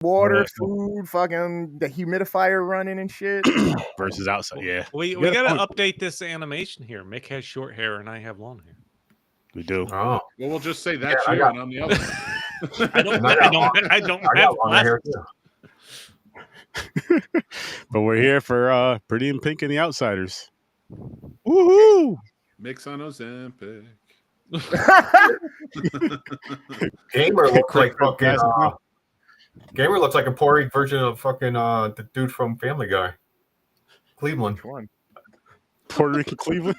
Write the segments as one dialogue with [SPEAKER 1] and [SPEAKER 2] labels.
[SPEAKER 1] water, food, fucking the humidifier running and shit.
[SPEAKER 2] Versus outside, yeah.
[SPEAKER 3] We gotta update this animation here. Mick has short hair and I have long hair.
[SPEAKER 2] We do.
[SPEAKER 4] Oh, well,
[SPEAKER 5] we'll just say that's you, and I'm the other.
[SPEAKER 3] I don't have
[SPEAKER 4] hair too.
[SPEAKER 2] But we're here for Pretty in Pink and the Outsiders. Woohoo!
[SPEAKER 5] Mix on Ozempic.
[SPEAKER 4] Gamer looks like fucking. Gamer looks like a Puerto Rican version of fucking the dude from Family Guy. Cleveland.
[SPEAKER 1] Which one?
[SPEAKER 2] Puerto Rican Cleveland.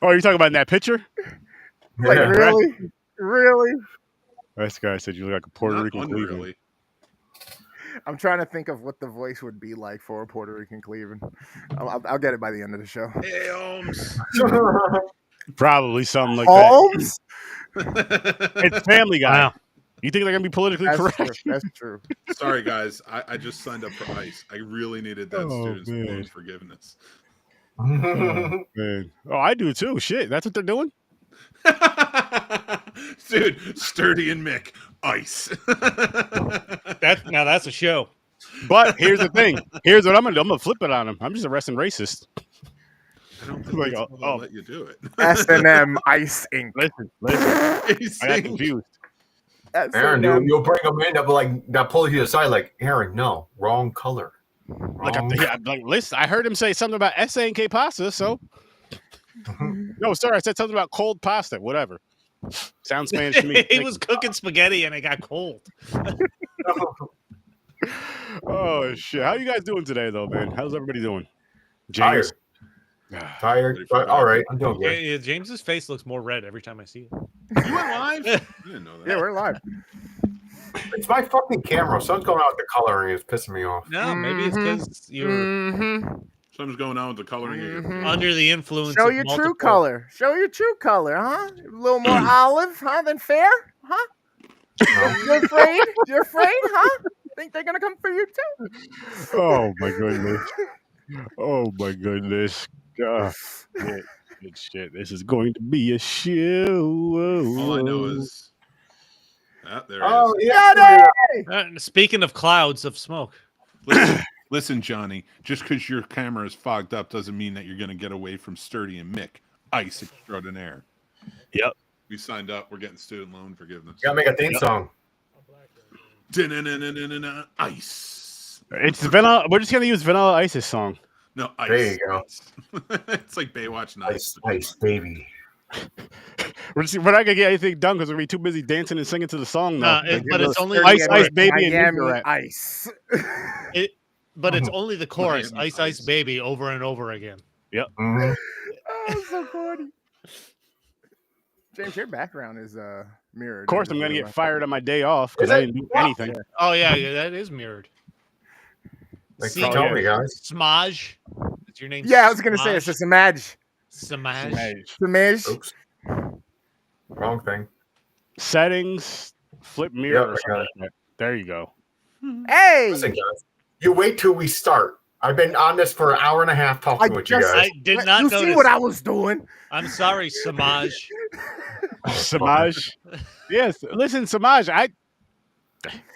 [SPEAKER 2] Oh, you're talking about in that picture?
[SPEAKER 1] Like, really? Really?
[SPEAKER 2] This guy said you look like a Puerto Rican Cleveland.
[SPEAKER 5] Really.
[SPEAKER 1] I'm trying to think of what the voice would be like for a Puerto Rican Cleveland. I'll get it by the end of the show.
[SPEAKER 5] Hey, Holmes.
[SPEAKER 2] Probably something like
[SPEAKER 1] Holmes?
[SPEAKER 2] that. It's Family Guy. Wow. You think they're going to be politically correct?
[SPEAKER 1] True. That's true.
[SPEAKER 5] Sorry, guys. I just signed up for ICE. I really needed that student's loan forgiveness.
[SPEAKER 2] Oh, man. Oh, I do too. Shit, that's what they're doing?
[SPEAKER 5] Dude, Sturdy and Mick, ICE.
[SPEAKER 3] That's a show.
[SPEAKER 2] But here's the thing. Here's what I'm going to do. I'm going to flip it on them. I'm just arresting racist.
[SPEAKER 5] I don't think I'll let you do it.
[SPEAKER 1] S&M Ice Inc.
[SPEAKER 2] Listen. I got confused.
[SPEAKER 4] Aaron, you'll bring them in. They'll pull you aside like, Aaron, no, wrong color.
[SPEAKER 2] Listen, I heard him say something about S&K pasta, so. No, sorry, I said something about cold pasta, whatever. Sounds Spanish to me.
[SPEAKER 3] He was cooking spaghetti and it got cold.
[SPEAKER 2] Oh, shit. How you guys doing today, though, man? How's everybody doing? James?
[SPEAKER 4] Tired, but all right. I'm doing good.
[SPEAKER 3] Yeah, James's face looks more red every time I see it.
[SPEAKER 5] You went live? I didn't know that.
[SPEAKER 1] Yeah, we're live.
[SPEAKER 4] It's my fucking camera. Something's going on with the coloring. It's pissing me off.
[SPEAKER 3] No, maybe it's because you're
[SPEAKER 5] Something's going on with the coloring.
[SPEAKER 3] under the influence.
[SPEAKER 1] Show
[SPEAKER 3] of
[SPEAKER 1] your
[SPEAKER 3] multiple...
[SPEAKER 1] true color. Show your true color, huh? A little more olive, huh, than fair, huh? You're afraid? You're afraid, huh? Think they're gonna come for you too?
[SPEAKER 2] Oh my goodness! Oh my goodness! Good shit. This is going to be a show.
[SPEAKER 5] All I know is there
[SPEAKER 3] Speaking of clouds of smoke.
[SPEAKER 5] Listen, Johnny, just because your camera is fogged up doesn't mean that you're going to get away from Sturdy and Mick. ICE extraordinaire.
[SPEAKER 2] Yep.
[SPEAKER 5] We signed up. We're getting student loan forgiveness.
[SPEAKER 4] You gotta make a theme song.
[SPEAKER 5] ICE.
[SPEAKER 2] It's vanilla. We're just gonna use Vanilla Ice's song.
[SPEAKER 5] No, ICE.
[SPEAKER 4] There you go.
[SPEAKER 5] It's like Baywatch Nights.
[SPEAKER 4] Ice, baby.
[SPEAKER 2] We're not gonna get anything done because we're gonna be too busy dancing and singing to the song now.
[SPEAKER 3] But it's only
[SPEAKER 2] Ice, baby, and
[SPEAKER 1] Ice.
[SPEAKER 3] But it's only the chorus, Ice, Ice, baby, over and over again.
[SPEAKER 2] Yep.
[SPEAKER 1] Oh, so corny. James, your background is mirrored.
[SPEAKER 2] Of course, I'm gonna get fired on my day off because I didn't do anything.
[SPEAKER 3] Oh yeah, that is mirrored.
[SPEAKER 4] Thanks for telling me, guys.
[SPEAKER 3] Smaj. Is your name?
[SPEAKER 1] Yeah, I was gonna say it's a Samaj.
[SPEAKER 3] Samaj.
[SPEAKER 4] Oops. Wrong thing.
[SPEAKER 2] Settings, flip mirror.
[SPEAKER 4] Yep,
[SPEAKER 2] there you go.
[SPEAKER 1] Hey!
[SPEAKER 4] Listen, guys, you wait till we start. I've been on this for an hour and a half talking with you guys.
[SPEAKER 3] I did not
[SPEAKER 1] You
[SPEAKER 3] notice.
[SPEAKER 1] see what I was doing?
[SPEAKER 3] I'm sorry, Samaj.
[SPEAKER 2] Samaj. Yes, listen, Samaj.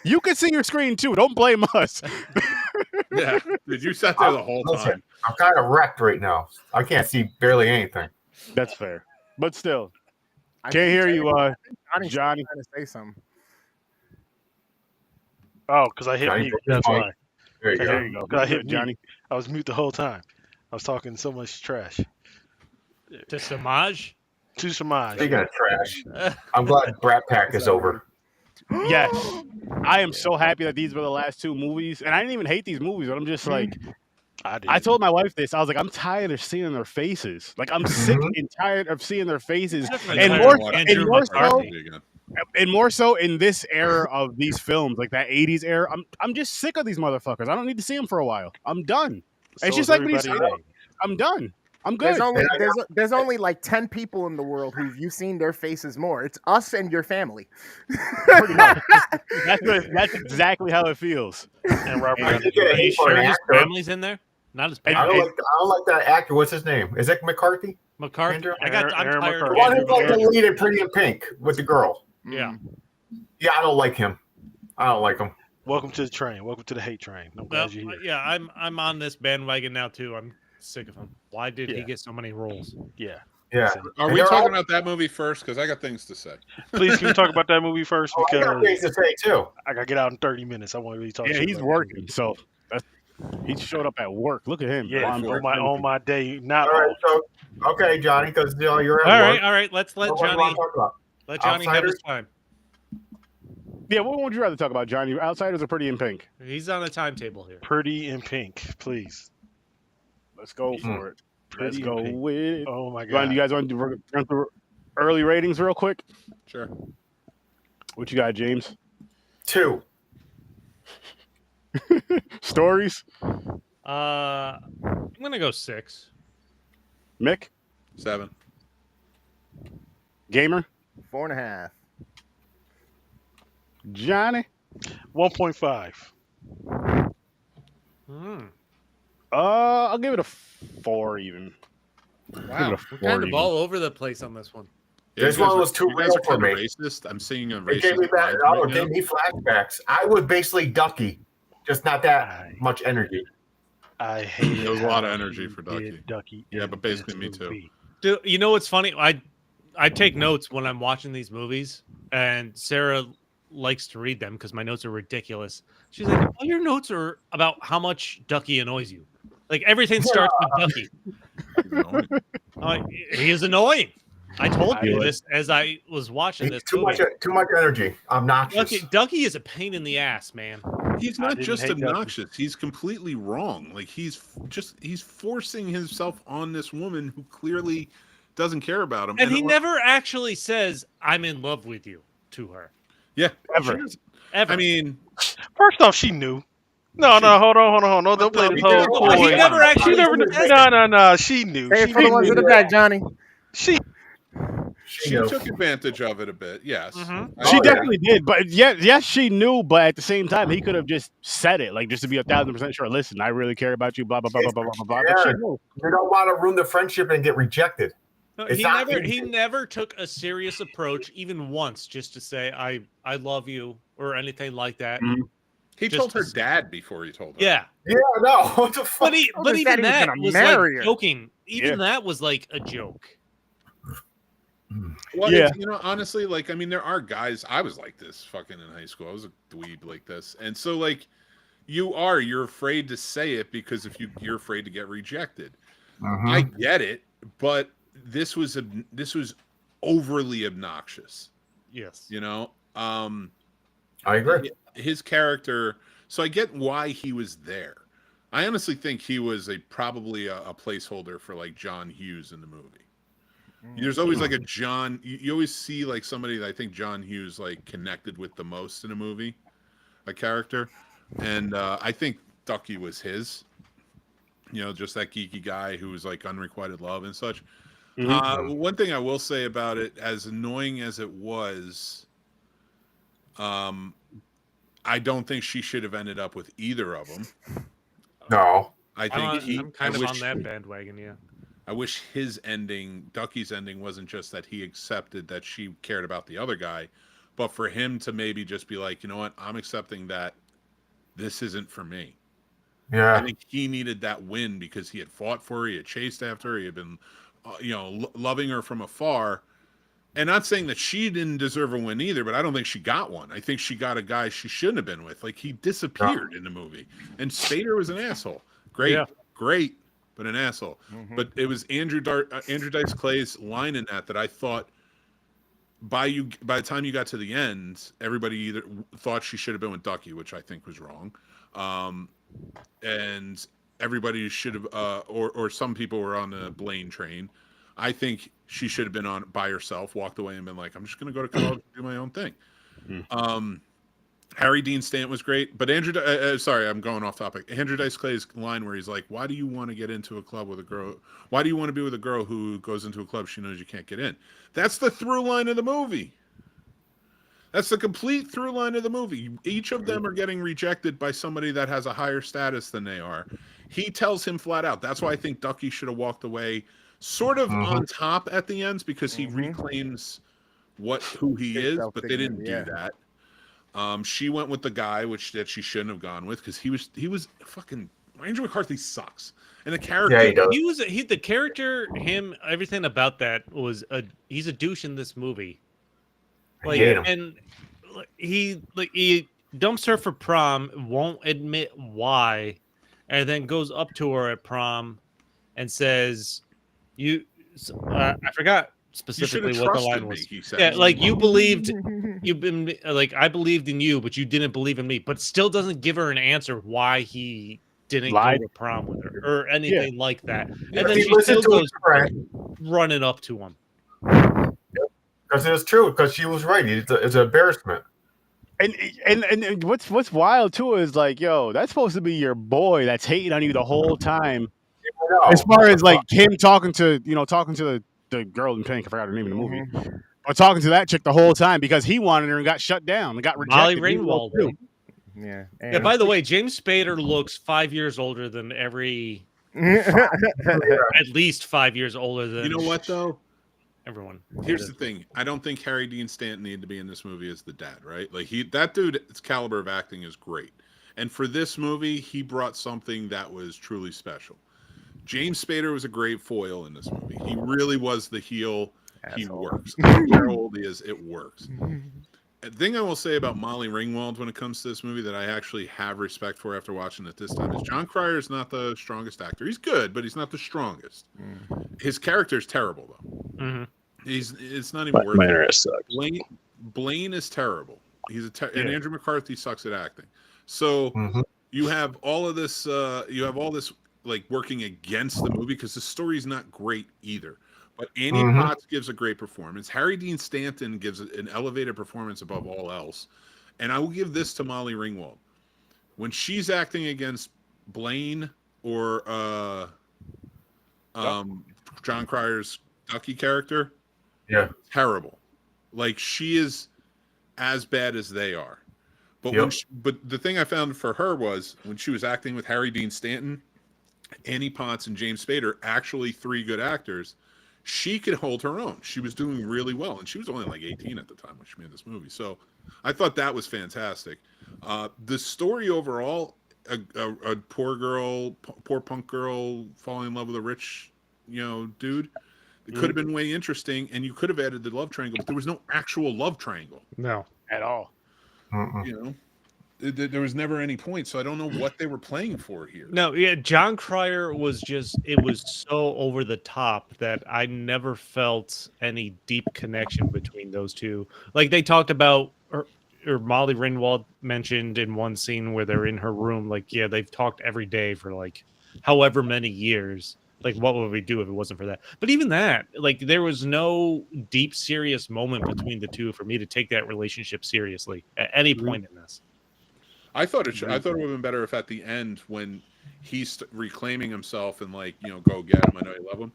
[SPEAKER 2] You can see your screen too. Don't blame us.
[SPEAKER 5] Yeah, dude, you sat there the whole time.
[SPEAKER 4] I'm kind of wrecked right now. I can't see barely anything.
[SPEAKER 2] That's fair, but still, can't hear you, Johnny.
[SPEAKER 1] Trying to say something.
[SPEAKER 6] Oh, because I hit mute. That's why.
[SPEAKER 4] There you
[SPEAKER 2] go.
[SPEAKER 6] I hit
[SPEAKER 2] Johnny.
[SPEAKER 6] Mute. I was mute the whole time. I was talking so much trash.
[SPEAKER 3] To Samaj?
[SPEAKER 6] To Samaj.
[SPEAKER 4] Speaking of trash, I'm glad Brat Pack is over.
[SPEAKER 2] Yes. I am so happy that these were the last two movies. And I didn't even hate these movies, but I'm just like, I told my wife this. I was like, I'm tired of seeing their faces. Like, I'm sick and tired of seeing their faces. And more so in this era of these films, like that 80s era, I'm just sick of these motherfuckers. I don't need to see them for a while. I'm done. It's just like I'm done. I'm good.
[SPEAKER 1] There's only like 10 people in the world you've seen their faces more. It's us and your family.
[SPEAKER 2] Pretty much. That's exactly how it feels.
[SPEAKER 3] And Robert, are you sure his family's in there? Not his parents.
[SPEAKER 4] I don't like that actor. What's his name? Is it McCarthy?
[SPEAKER 3] McCarthy. I'm tired.
[SPEAKER 4] The one who's like the lead in Pretty in Pink with the girl.
[SPEAKER 3] Yeah.
[SPEAKER 4] Yeah, I don't like him. I don't like him.
[SPEAKER 6] Welcome to the train. Welcome to the hate train. I'm glad
[SPEAKER 3] Well,
[SPEAKER 6] you're here.
[SPEAKER 3] yeah, I'm on this bandwagon now too. I'm sick of him. Why did he
[SPEAKER 6] Yeah.
[SPEAKER 3] get so many roles?
[SPEAKER 6] Yeah.
[SPEAKER 4] Yeah.
[SPEAKER 6] Same.
[SPEAKER 5] Are
[SPEAKER 4] And
[SPEAKER 5] we
[SPEAKER 4] they're
[SPEAKER 5] talking
[SPEAKER 4] all-
[SPEAKER 5] about that movie first? Because I got things to say.
[SPEAKER 6] Please, can we talk about that movie first?
[SPEAKER 4] Oh, I got
[SPEAKER 6] Because
[SPEAKER 4] things to say too.
[SPEAKER 6] I gotta get out in 30 minutes. I want to really talk.
[SPEAKER 2] Yeah,
[SPEAKER 6] shit
[SPEAKER 2] he's
[SPEAKER 6] about that movie.
[SPEAKER 2] working. So he showed up at work. Look at him.
[SPEAKER 6] Yeah,
[SPEAKER 2] on break.
[SPEAKER 6] on my day, not
[SPEAKER 4] All right,
[SPEAKER 6] off.
[SPEAKER 4] so okay, Johnny, because you're at
[SPEAKER 3] All
[SPEAKER 4] work.
[SPEAKER 3] right. Let's let
[SPEAKER 4] What do you
[SPEAKER 3] Johnny
[SPEAKER 4] want to talk about?
[SPEAKER 3] have his time.
[SPEAKER 2] Yeah, what would you rather talk about, Johnny? Outsiders or Pretty in Pink?
[SPEAKER 3] He's on a timetable here.
[SPEAKER 6] Pretty in Pink, please.
[SPEAKER 2] Let's go for it. Let's
[SPEAKER 6] Pretty
[SPEAKER 2] go
[SPEAKER 6] in Pink.
[SPEAKER 2] with it.
[SPEAKER 6] Oh my
[SPEAKER 2] You
[SPEAKER 6] god.
[SPEAKER 2] guys want to run through early ratings real quick?
[SPEAKER 5] Sure.
[SPEAKER 2] What you got, James?
[SPEAKER 4] 2.
[SPEAKER 2] Stories?
[SPEAKER 3] I'm gonna go 6.
[SPEAKER 2] Mick?
[SPEAKER 5] 7.
[SPEAKER 2] Gamer?
[SPEAKER 1] 4.5.
[SPEAKER 2] Johnny?
[SPEAKER 6] 1.5.
[SPEAKER 2] I'll give it a 4 even.
[SPEAKER 3] Wow, we're kind of all over the place on this one.
[SPEAKER 4] This
[SPEAKER 5] you guys
[SPEAKER 4] one was
[SPEAKER 5] are-
[SPEAKER 4] too
[SPEAKER 5] you guys
[SPEAKER 4] real
[SPEAKER 5] are
[SPEAKER 4] for
[SPEAKER 5] kinda
[SPEAKER 4] me.
[SPEAKER 5] Racist. I'm seeing a
[SPEAKER 4] It gave me
[SPEAKER 5] racist
[SPEAKER 4] back.
[SPEAKER 5] vibe
[SPEAKER 4] Oh,
[SPEAKER 5] right
[SPEAKER 4] it gave
[SPEAKER 5] now.
[SPEAKER 4] me flashbacks. I was basically Ducky, just not that much energy.
[SPEAKER 6] I hate
[SPEAKER 5] There was a lot of energy for
[SPEAKER 6] Ducky.
[SPEAKER 5] Yeah,
[SPEAKER 6] in
[SPEAKER 5] but basically
[SPEAKER 6] this
[SPEAKER 5] me too.
[SPEAKER 6] movie.
[SPEAKER 3] Dude, you know what's funny? I take notes when I'm watching these movies, and Sarah likes to read them because my notes are ridiculous. She's like, "All your notes are about how much Ducky annoys you. Like everything starts with Ducky." I'm like, he is annoying. I told you this as I was watching this
[SPEAKER 4] Too
[SPEAKER 3] movie.
[SPEAKER 4] much energy. Obnoxious.
[SPEAKER 3] Ducky is a pain in the ass, man.
[SPEAKER 5] He's
[SPEAKER 6] I
[SPEAKER 5] not
[SPEAKER 6] didn't
[SPEAKER 5] just
[SPEAKER 6] hate Ducky.
[SPEAKER 5] obnoxious. He's completely wrong. Like he's forcing himself on this woman who clearly doesn't care about him.
[SPEAKER 3] And he never actually says, "I'm in love with you" to her.
[SPEAKER 5] Yeah,
[SPEAKER 2] Ever.
[SPEAKER 5] she doesn't.
[SPEAKER 3] Ever.
[SPEAKER 5] I mean,
[SPEAKER 6] First off, she knew. No, hold on. No, don't play this whole
[SPEAKER 3] Well, he
[SPEAKER 6] coy.
[SPEAKER 3] never actually
[SPEAKER 6] She never.
[SPEAKER 3] said
[SPEAKER 6] No. She knew.
[SPEAKER 1] Hey,
[SPEAKER 6] She
[SPEAKER 1] for the ones
[SPEAKER 6] knew.
[SPEAKER 1] in the back, Johnny.
[SPEAKER 6] She
[SPEAKER 5] she took advantage of it a bit. Yes,
[SPEAKER 2] She
[SPEAKER 4] yeah.
[SPEAKER 2] definitely did, but yes, she knew. But at the same time, he could have just said it, like just to be 1,000% sure. Listen, I really care about you. Blah blah blah blah blah blah blah. But she
[SPEAKER 4] Yeah.
[SPEAKER 2] knew.
[SPEAKER 4] You don't want to ruin the friendship and get rejected.
[SPEAKER 3] No,
[SPEAKER 4] It's
[SPEAKER 3] he
[SPEAKER 4] not
[SPEAKER 3] never
[SPEAKER 4] easy.
[SPEAKER 3] he never took a serious approach even once just to say I love you or anything like that.
[SPEAKER 5] he
[SPEAKER 3] Just
[SPEAKER 5] told her
[SPEAKER 3] to-
[SPEAKER 5] dad before he told her.
[SPEAKER 3] Yeah.
[SPEAKER 4] Yeah, no. What the fuck?
[SPEAKER 3] But
[SPEAKER 1] He
[SPEAKER 3] even
[SPEAKER 1] said he was
[SPEAKER 3] that
[SPEAKER 1] gonna
[SPEAKER 3] was
[SPEAKER 1] marry
[SPEAKER 3] like
[SPEAKER 1] her.
[SPEAKER 3] joking. Even
[SPEAKER 2] Yeah.
[SPEAKER 3] that was like a joke.
[SPEAKER 5] Well,
[SPEAKER 2] Yeah.
[SPEAKER 5] honestly, like, I mean, there are guys. I was like this fucking in high school. I was a dweeb like this, and so like, you're afraid to say it because if you're afraid to get rejected. I get it, but this was overly obnoxious.
[SPEAKER 3] Yes.
[SPEAKER 5] You know,
[SPEAKER 4] I agree.
[SPEAKER 5] his character. So I get why he was there. I honestly think he was probably a placeholder for like John Hughes in the movie. There's always like a John. You always see like somebody that I think John Hughes like connected with the most in a movie, a character, and I think Ducky was his. You know, just that geeky guy who was like unrequited love and such. One thing I will say about it, as annoying as it was, I don't think she should have ended up with either of them.
[SPEAKER 4] No.
[SPEAKER 5] I think
[SPEAKER 3] I'm kind
[SPEAKER 5] I
[SPEAKER 3] of
[SPEAKER 5] wish-
[SPEAKER 3] on that bandwagon, yeah.
[SPEAKER 5] I wish his ending, Ducky's ending, wasn't just that he accepted that she cared about the other guy, but for him to maybe just be like, you know what, I'm accepting that this isn't for me. I
[SPEAKER 4] Yeah.
[SPEAKER 5] think he needed that win because he had fought for her, he had chased after her, he had been, loving her from afar. And not saying that she didn't deserve a win either, but I don't think she got one. I think she got a guy she shouldn't have been with. Like, he disappeared in the movie. And Spader was an asshole. Great, but an asshole. But it was Andrew Dice Clay's line in that I thought by the time you got to the end, everybody either thought she should have been with Ducky, which I think was wrong. And everybody should have, or some people were on the Blaine train. I think she should have been on by herself, walked away and been like, I'm just going to go to college and do my own thing. Harry Dean Stanton was great, but sorry, I'm going off topic. Andrew Dice Clay's line where he's like, why do you want to get into a club with a girl? Why do you want to be with a girl who goes into a club she knows you can't get in? That's the through line of the movie. That's the complete through line of the movie. Each of them are getting rejected by somebody that has a higher status than they are. He tells him flat out. That's why I think Ducky should have walked away sort of on top at the ends because he reclaims who he is, but they didn't do that. She went with the guy that she shouldn't have gone with because he was fucking Andrew McCarthy sucks. And the character,
[SPEAKER 4] Yeah, he does.
[SPEAKER 3] The character, everything about that he's a douche in this movie.
[SPEAKER 4] I hate him.
[SPEAKER 3] And he dumps her for prom, won't admit why, and then goes up to her at prom and says, I forgot specifically what the line was.
[SPEAKER 5] He said.
[SPEAKER 3] Yeah, I believed in you, but you didn't believe in me. But still doesn't give her an answer why he didn't go to prom with her or anything like that.
[SPEAKER 4] Yeah,
[SPEAKER 3] And then she still goes running up to him.
[SPEAKER 4] Because it was true. Because she was right. It's an embarrassment.
[SPEAKER 2] And what's wild too is like, yo, that's supposed to be your boy that's hating on you the whole time. As far as like him talking to the girl in pink, I forgot her name in the movie, but talking to that chick the whole time because he wanted her and got shut down and got rejected.
[SPEAKER 3] Molly Ringwald.
[SPEAKER 1] Yeah.
[SPEAKER 3] Yeah. By the way, James Spader looks 5 years older than at least 5 years older than.
[SPEAKER 5] You know what though?
[SPEAKER 3] Everyone.
[SPEAKER 5] Here's the thing. I don't think Harry Dean Stanton needed to be in this movie as the dad, right? Like that dude's caliber of acting is great. And for this movie, he brought something that was truly special. James Spader was a great foil in this movie. He really was the heel. Asshole. He works. I don't care how old he is, it works. The thing I will say about Molly Ringwald when it comes to this movie that I actually have respect for after watching it this time is John Cryer is not the strongest actor. He's good, but he's not the strongest. His character is terrible, though.
[SPEAKER 3] Mm-hmm.
[SPEAKER 5] It's not even worth it. Blaine is terrible. And Andrew McCarthy sucks at acting. So you have all of this. Like working against the movie because the story's not great either. But Annie Potts gives a great performance. Harry Dean Stanton gives an elevated performance above all else. And I will give this to Molly Ringwald. When she's acting against Blaine or John Cryer's Ducky character, terrible. Like she is as bad as they are. But but the thing I found for her was when she was acting with Harry Dean Stanton, Annie Potts and James Spader, actually three good actors, she could hold her own. She was doing really well. And she was only like 18 at the time when she made this movie. So I thought that was fantastic. The story overall, a poor punk girl falling in love with a rich, dude, it could have been way interesting. And you could have added the love triangle, but there was no actual love triangle.
[SPEAKER 3] No,
[SPEAKER 2] at all.
[SPEAKER 5] There was never any point, so I don't know what they were playing for here.
[SPEAKER 3] No, yeah, John Cryer was it was so over the top that I never felt any deep connection between those two. Like they talked about, or Molly Ringwald mentioned in one scene where they're in her room, like, yeah, they've talked every day for like however many years. Like, what would we do if it wasn't for that? But even that, like, there was no deep, serious moment between the two for me to take that relationship seriously at any point in this.
[SPEAKER 5] I thought it would have been better if at the end when he's reclaiming himself and like, go get him. I know you love him.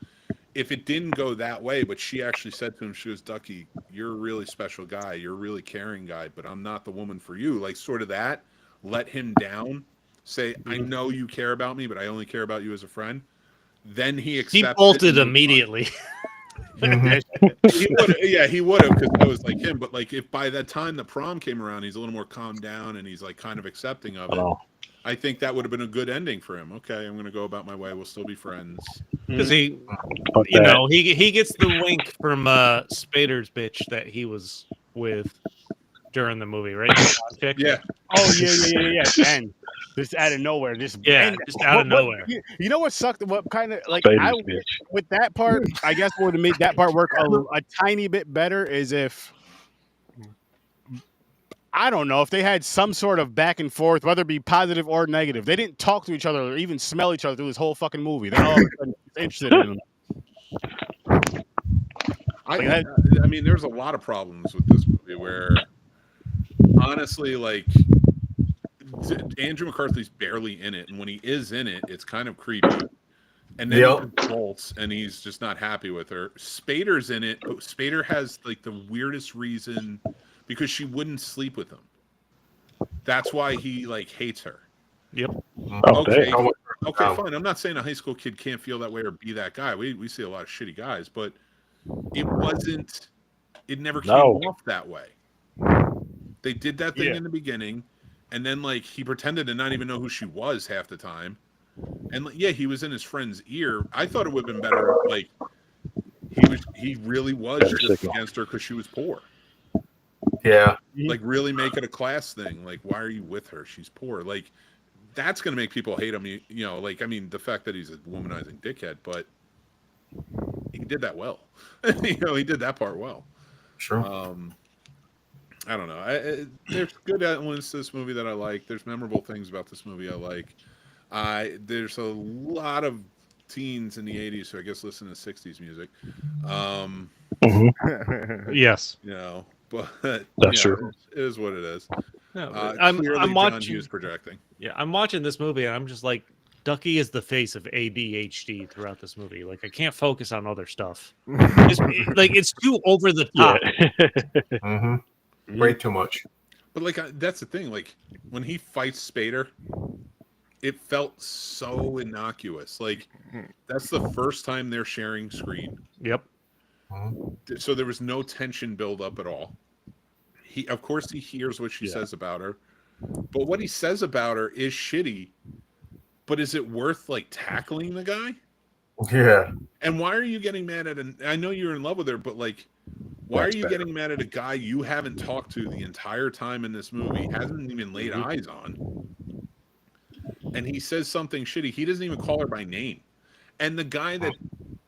[SPEAKER 5] If it didn't go that way, but she actually said to him, she goes, Ducky, you're a really special guy. You're a really caring guy, but I'm not the woman for you. Like sort of that, let him down. Say, I know you care about me, but I only care about you as a friend. Then he accepted.
[SPEAKER 3] He bolted immediately.
[SPEAKER 5] He would have because that was like him. But like if by that time the prom came around, he's a little more calmed down and he's like kind of accepting of it. I think that would have been a good ending for him. Okay, I'm going to go about my way. We'll still be friends.
[SPEAKER 3] Because he gets the wink from Spader's bitch that he was with during the movie, right?
[SPEAKER 5] Yeah.
[SPEAKER 2] Oh yeah. And just out of nowhere, just
[SPEAKER 3] out of nowhere.
[SPEAKER 2] You know what sucked? What kind of like with that part? I guess what would make that part work a tiny bit better is if I don't know if they had some sort of back and forth, whether it be positive or negative. They didn't talk to each other or even smell each other through this whole fucking movie. They're all interested in them.
[SPEAKER 5] I mean, there's a lot of problems with this movie where, honestly, like Andrew McCarthy's barely in it, and when he is in it, it's kind of creepy. And then he bolts, and he's just not happy with her. Spader's in it. But Spader has like the weirdest reason because she wouldn't sleep with him. That's why he like hates her.
[SPEAKER 3] Yep.
[SPEAKER 5] Okay, fine. I'm not saying a high school kid can't feel that way or be that guy. We see a lot of shitty guys, but it never came off that way. They did that thing in the beginning, and then like he pretended to not even know who she was half the time. And yeah, he was in his friend's ear. I thought it would have been better if like he really was
[SPEAKER 6] Better
[SPEAKER 5] just
[SPEAKER 6] signal.
[SPEAKER 5] against her because she was poor.
[SPEAKER 4] Yeah.
[SPEAKER 5] Like really make it a class thing. Like, why are you with her? She's poor. Like, that's gonna make people hate him. You know, like I mean, the fact that he's a womanizing dickhead, but he did that well. You know, he did that part well.
[SPEAKER 4] Sure.
[SPEAKER 5] I don't know. There's good elements to this movie that I like. There's memorable things about this movie I like. There's a lot of teens in the 80s who I guess listen to 60s music.
[SPEAKER 3] Yes.
[SPEAKER 5] You know, but
[SPEAKER 6] That's
[SPEAKER 5] you know,
[SPEAKER 6] true.
[SPEAKER 5] it is what it is.
[SPEAKER 3] No,
[SPEAKER 5] Clearly,
[SPEAKER 3] I'm
[SPEAKER 5] John
[SPEAKER 3] watching.
[SPEAKER 5] Hughes projecting.
[SPEAKER 3] Yeah, I'm watching this movie and I'm just like, Ducky is the face of ADHD throughout this movie. Like, I can't focus on other stuff. It's too over the top.
[SPEAKER 4] Mm-hmm. Way too much.
[SPEAKER 5] But like that's the thing. Like when he fights Spader, it felt so innocuous. Like that's the first time they're sharing screen.
[SPEAKER 3] Yep.
[SPEAKER 5] So there was no tension build up at all. Of course, he hears what she says about her, but what he says about her is shitty. But is it worth like tackling the guy?
[SPEAKER 4] Yeah.
[SPEAKER 5] And why are you getting mad at I know you're in love with her, but like, why are you getting mad at a guy you haven't talked to the entire time in this movie, hasn't even laid eyes on, and he says something shitty? He doesn't even call her by name. And the guy that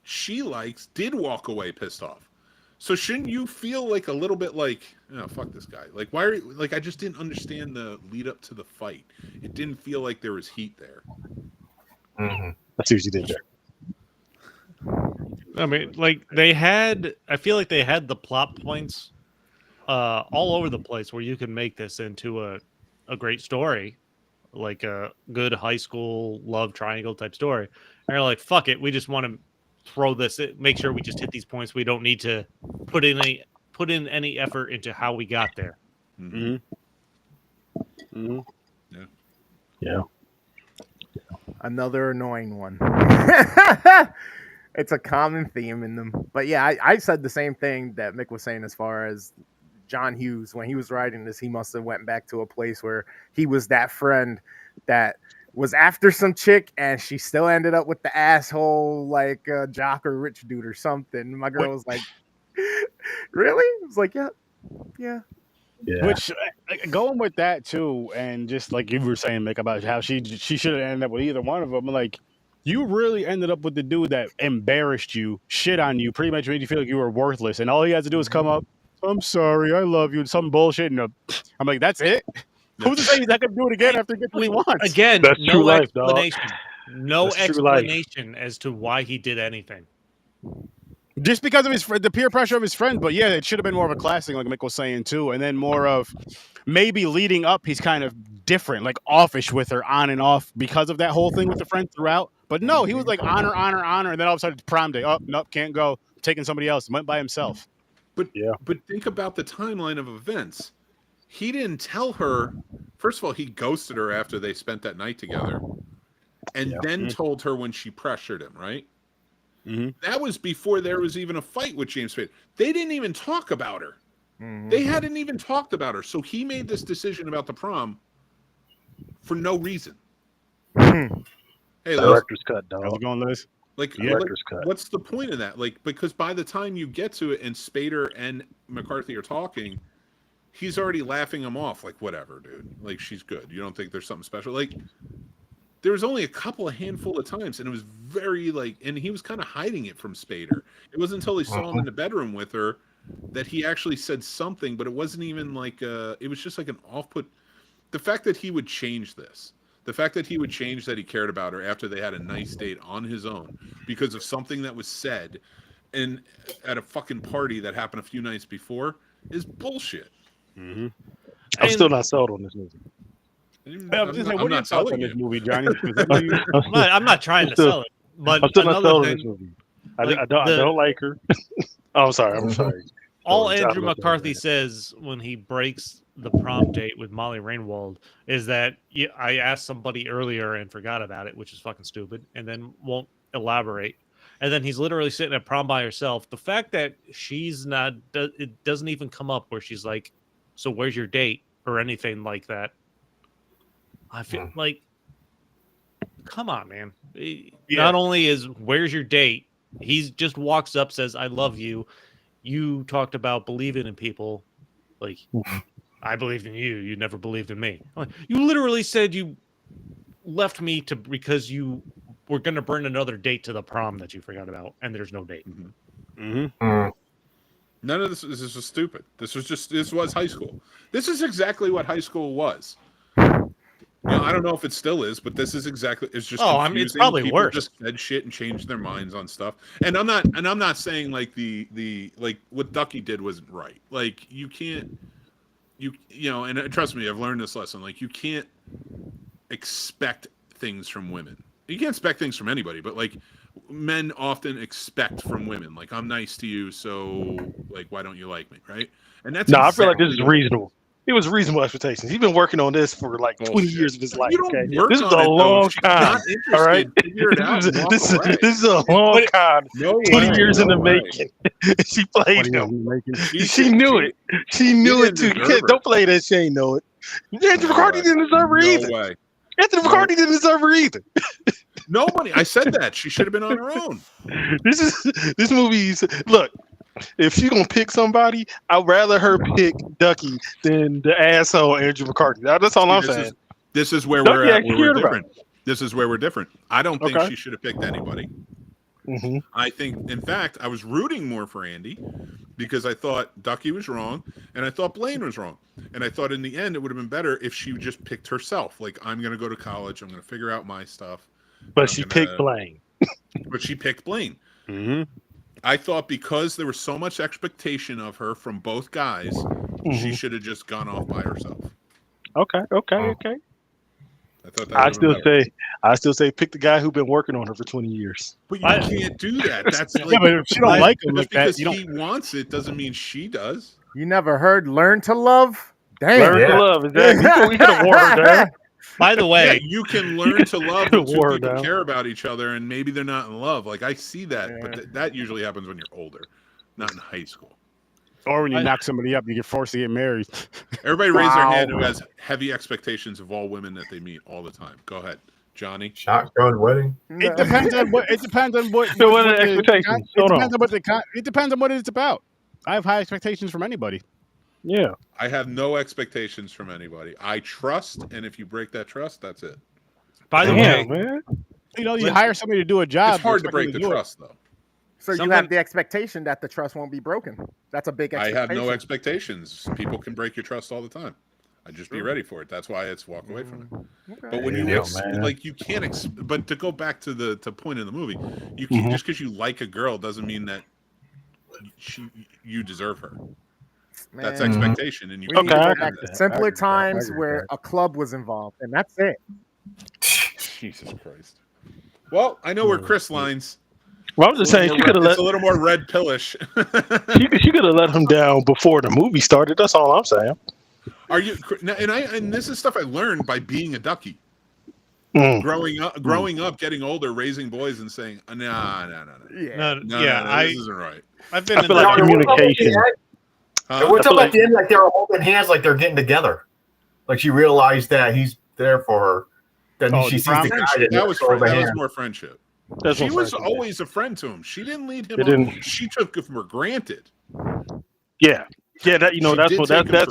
[SPEAKER 5] she likes did walk away pissed off. So shouldn't you feel like a little bit like, oh, fuck this guy? Like, why are you, like, I just didn't understand the lead up to the fight. It didn't feel like there was heat there.
[SPEAKER 4] Mm-hmm.
[SPEAKER 6] I see what you did there.
[SPEAKER 3] I mean, like I feel like they had the plot points all over the place where you can make this into a great story, like a good high school love triangle type story. And you're like, fuck it, we just want to throw this, make sure we just hit these points. We don't need to put in any effort into how we got there.
[SPEAKER 2] Mm-hmm. Mm-hmm.
[SPEAKER 6] Yeah.
[SPEAKER 1] Another annoying one. It's a common theme in them. But yeah, I said the same thing that Mick was saying as far as John Hughes. When he was writing this, he must have went back to a place where he was that friend that was after some chick and she still ended up with the asshole like jock or rich dude or something. My girl was like, really? I was like, yeah.
[SPEAKER 2] Which going with that too, and just like you were saying, Mick, about how she should have ended up with either one of them. Like, you really ended up with the dude that embarrassed you, shit on you, pretty much made you feel like you were worthless, and all he has to do is come up, I'm sorry, I love you, and some bullshit, and I'm like, that's it? Who's to say he's not going to do it again after he gets what he wants?
[SPEAKER 3] Again,
[SPEAKER 6] That's
[SPEAKER 3] no
[SPEAKER 6] true life,
[SPEAKER 3] explanation. No
[SPEAKER 6] That's true life.
[SPEAKER 3] explanation as to why he did anything.
[SPEAKER 2] Just because of the peer pressure of his friend, but yeah, it should have been more of a class thing, like Mick was saying too, and then more of maybe leading up, he's kind of different, like offish with her on and off because of that whole thing with the friend throughout. But no, he was like honor, and then all of a sudden it's prom day. Oh, nope, can't go. Taking somebody else. Went by himself.
[SPEAKER 5] But think about the timeline of events. He didn't tell her. First of all, he ghosted her after they spent that night together, and then told her when she pressured him. Right.
[SPEAKER 2] Mm-hmm.
[SPEAKER 5] That was before there was even a fight with James Spader. They didn't even talk about her. They hadn't even talked about her. So he made this decision about the prom for no reason. Hey,
[SPEAKER 6] Director's cut, dog.
[SPEAKER 2] How's it going, Liz?
[SPEAKER 6] Director's cut.
[SPEAKER 5] What's the point of that? Like, because by the time you get to it and Spader and McCarthy are talking, he's already laughing him off. Like, whatever, dude. Like, she's good. You don't think there's something special? Like, there was only a handful of times, and it was very, like, and he was kind of hiding it from Spader. It wasn't until he saw him in the bedroom with her that he actually said something, but it wasn't even like, it was just like an off-put. The fact that he would change this. The fact that he would change that he cared about her after they had a nice date on his own because of something that was said at a fucking party that happened a few nights before is bullshit.
[SPEAKER 2] Mm-hmm.
[SPEAKER 6] I'm still not sold on this movie.
[SPEAKER 5] I'm not selling
[SPEAKER 2] this
[SPEAKER 5] it.
[SPEAKER 2] movie, Johnny.
[SPEAKER 3] I'm not trying to sell it, but
[SPEAKER 6] I'm still not
[SPEAKER 3] another
[SPEAKER 6] sold on
[SPEAKER 3] thing,
[SPEAKER 6] this movie.
[SPEAKER 3] like
[SPEAKER 6] I don't like her. Oh, I'm sorry.
[SPEAKER 3] all
[SPEAKER 6] I
[SPEAKER 3] Andrew
[SPEAKER 6] love
[SPEAKER 3] McCarthy
[SPEAKER 6] that.
[SPEAKER 3] says when he breaks the prom date with Molly Ringwald is that I asked somebody earlier and forgot about it, which is fucking stupid, and then won't elaborate. And then he's literally sitting at prom by herself. The fact that she's not, it doesn't even come up where she's like, So where's your date or anything like that? I feel like, come on, man. Not only is where's your date, he just walks up, says, I love you. You talked about believing in people. Like, I believed in you. You never believed in me. Like, you literally said you left me because you were going to burn another date to the prom that you forgot about, and there's no date.
[SPEAKER 5] None of this was stupid. This was high school. This is exactly what high school was. I don't know if it still is, but this is exactly. It's just.
[SPEAKER 3] I mean, it's probably
[SPEAKER 5] People
[SPEAKER 3] worse.
[SPEAKER 5] just said shit and changed their minds on stuff. And I'm not saying like the like what Ducky did wasn't right. Like you can't, and trust me, I've learned this lesson. Like you can't expect things from women. You can't expect things from anybody, but like men often expect from women. Like I'm nice to you, so like why don't you like me, right? And that's
[SPEAKER 6] I feel like this is reasonable. It was reasonable expectations. He's been working on this for like 20 years of his life. Okay? This is a long time. All right, this is a long time. 20 years in the making. She played him. She knew it. She knew it too. Don't play that. She ain't know it. Andrew McCarthy didn't deserve her either.
[SPEAKER 5] No way.
[SPEAKER 6] Anthony McCarthy didn't deserve her either.
[SPEAKER 5] Nobody. I said that she should have been on her own.
[SPEAKER 6] This movie. Look, if she's gonna pick somebody, I'd rather her pick Ducky than the asshole Andrew McCarthy. That's all I'm saying.
[SPEAKER 5] This is where we're at. We're different. This is where we're different. I don't think she should have picked anybody. I think, in fact, I was rooting more for Andy because I thought Ducky was wrong and I thought Blaine was wrong. And I thought in the end it would have been better if she just picked herself. Like, I'm going to go to college. I'm going to figure out my stuff.
[SPEAKER 6] But she picked Blaine.
[SPEAKER 5] But she picked Blaine. I thought because there was so much expectation of her from both guys, she should have just gone off by herself.
[SPEAKER 6] Okay.
[SPEAKER 5] I
[SPEAKER 6] still say pick the guy who's been working on her for 20 years.
[SPEAKER 5] But you can't do that. That's like,
[SPEAKER 2] but if you don't like him like that,
[SPEAKER 5] because he wants it doesn't mean she does.
[SPEAKER 1] You never heard "Learn to Love"? Damn.
[SPEAKER 6] Learn to love. Exactly. We could have watered down.
[SPEAKER 3] By the way,
[SPEAKER 5] you can learn to love when two people care about each other, and maybe they're not in love. Like I see that, but that usually happens when you're older, not in high school.
[SPEAKER 2] Or when you knock somebody up, you get forced to get married.
[SPEAKER 5] Everybody raise their hand who has heavy expectations of all women that they meet all the time. Go ahead, Johnny.
[SPEAKER 4] Shotgun wedding.
[SPEAKER 2] It depends on what. It depends on what.
[SPEAKER 6] So what are the expectations?
[SPEAKER 2] It depends on what it's about. I have high expectations from anybody.
[SPEAKER 6] Yeah.
[SPEAKER 5] I have no expectations from anybody. I trust, and if you break that trust, that's it.
[SPEAKER 3] By the way,
[SPEAKER 6] man.
[SPEAKER 2] You hire somebody to do a job.
[SPEAKER 5] It's hard to break the trust, though.
[SPEAKER 1] So you have the expectation that the trust won't be broken. That's a big expectation.
[SPEAKER 5] I have no expectations. People can break your trust all the time. I just be ready for it. That's why it's walk away from it.
[SPEAKER 1] Okay.
[SPEAKER 5] But when you can't. But to go back to the point in the movie, you can't just because you like a girl doesn't mean that you deserve her. Man. That's expectation, and you
[SPEAKER 1] need to go back to simpler times where a club was involved, and that's it.
[SPEAKER 5] Jesus Christ. Well, I know where Chris lines.
[SPEAKER 6] Well, I'm just saying she could have let
[SPEAKER 5] a little more red pillish.
[SPEAKER 6] she could have let him down before the movie started. That's all I'm saying.
[SPEAKER 5] Are you? And this is stuff I learned by being a Ducky. Growing up, getting older, raising boys, and saying, no, this isn't right.
[SPEAKER 3] I've been in
[SPEAKER 6] like communication.
[SPEAKER 4] What's up at the end? Like they were holding hands, like they're getting together. Like she realized that he's there for her. Then she sees the guy
[SPEAKER 5] that was more friendship. She was always a friend to him. She didn't lead him on. She took him for granted.
[SPEAKER 6] Yeah. Yeah, that's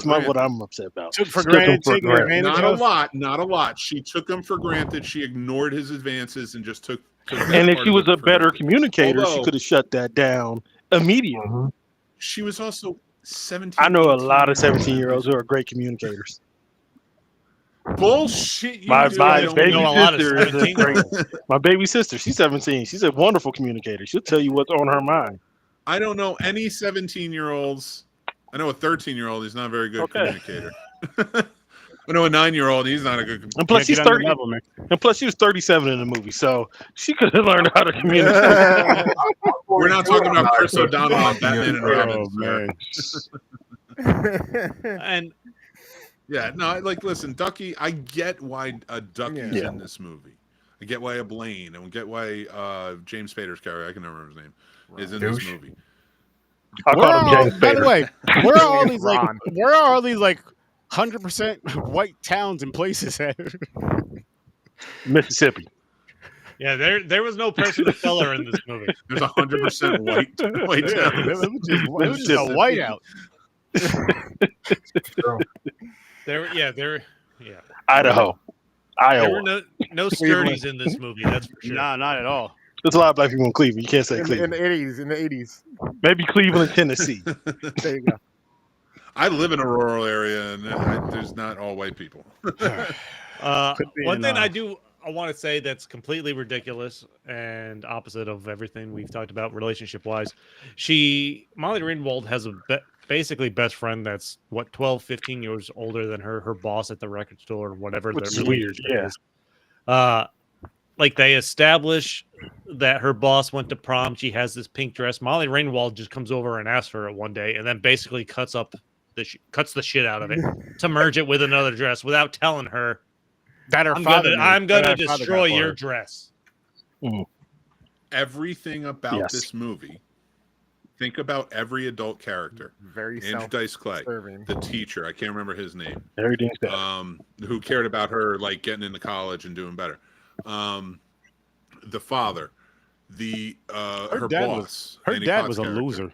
[SPEAKER 6] what I'm upset about.
[SPEAKER 2] Took for granted, taking advantage of.
[SPEAKER 5] Not a lot. She took him for granted. She ignored his advances and just took.
[SPEAKER 6] And if she was a better communicator, she could have shut that down immediately.
[SPEAKER 5] She was also 17.
[SPEAKER 6] I know a lot of 17-year-olds who are great communicators.
[SPEAKER 5] Bullshit!
[SPEAKER 6] My baby sister, she's 17. She's a wonderful communicator. She'll tell you what's on her mind.
[SPEAKER 5] I don't know any 17-year-olds. I know a 13-year-old. He's not a very good communicator. I know a 9-year-old. He's not a good communicator.
[SPEAKER 6] And plus, she's 30. And plus, she was 37 in the movie, so she could have learned how to communicate.
[SPEAKER 5] We're not talking about Chris O'Donnell on Batman and Robin.
[SPEAKER 3] And
[SPEAKER 5] yeah, no, listen, Ducky. I get why a Ducky's in this movie. I get why a Blaine, and I get why James Spader's character, I can never remember his name, is in this movie.
[SPEAKER 6] I call him James
[SPEAKER 2] by the
[SPEAKER 6] Spader.
[SPEAKER 2] way, where are all these
[SPEAKER 1] Ron.
[SPEAKER 2] 100% white towns and places at?
[SPEAKER 6] Mississippi.
[SPEAKER 3] Yeah, there was no person of color in this movie.
[SPEAKER 5] There's 100% white town.
[SPEAKER 2] It was just a whiteout.
[SPEAKER 3] There.
[SPEAKER 6] Idaho.
[SPEAKER 3] There
[SPEAKER 6] Iowa.
[SPEAKER 3] were no Sturdies in this movie. That's for sure.
[SPEAKER 2] Nah, not at all.
[SPEAKER 6] There's a lot of black people in Cleveland. You can't say
[SPEAKER 1] In
[SPEAKER 6] Cleveland.
[SPEAKER 1] the 80s.
[SPEAKER 6] Maybe Cleveland, Tennessee.
[SPEAKER 1] There you go.
[SPEAKER 5] I live in a rural area, and there's not all white people.
[SPEAKER 3] One thing I want to say that's completely ridiculous and opposite of everything we've talked about relationship-wise. Molly Ringwald has basically best friend that's 12, 15 years older than her boss at the record store or whatever.
[SPEAKER 6] Which is weird, yeah.
[SPEAKER 3] Like they establish that her boss went to prom. She has this pink dress. Molly Ringwald just comes over and asks for it one day, and then basically cuts the shit out of it to merge it with another dress without telling her
[SPEAKER 2] that
[SPEAKER 3] I'm gonna destroy your dress.
[SPEAKER 5] Everything about this movie. Think about every adult character.
[SPEAKER 1] Very
[SPEAKER 5] Andrew Dice Clay, the teacher. I can't remember his name. Who cared about her like getting into college and doing better. The father, her boss.
[SPEAKER 2] Her dad was a loser.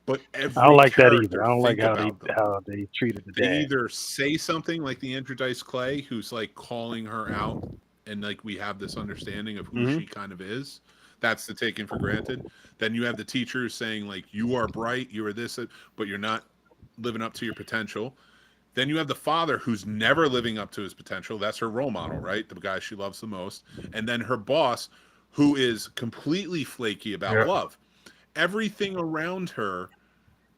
[SPEAKER 5] But
[SPEAKER 6] I don't like that either. I don't like how they treated the dad.
[SPEAKER 5] They either say something like the Andrew Dice Clay, who's like calling her out, and like we have this understanding of who she kind of is. That's the taken for granted. Then you have the teacher saying like, you are bright, you are this, but you're not living up to your potential. Then you have the father who's never living up to his potential. That's her role model, right? The guy she loves the most. And then her boss, who is completely flaky about love. Everything around her,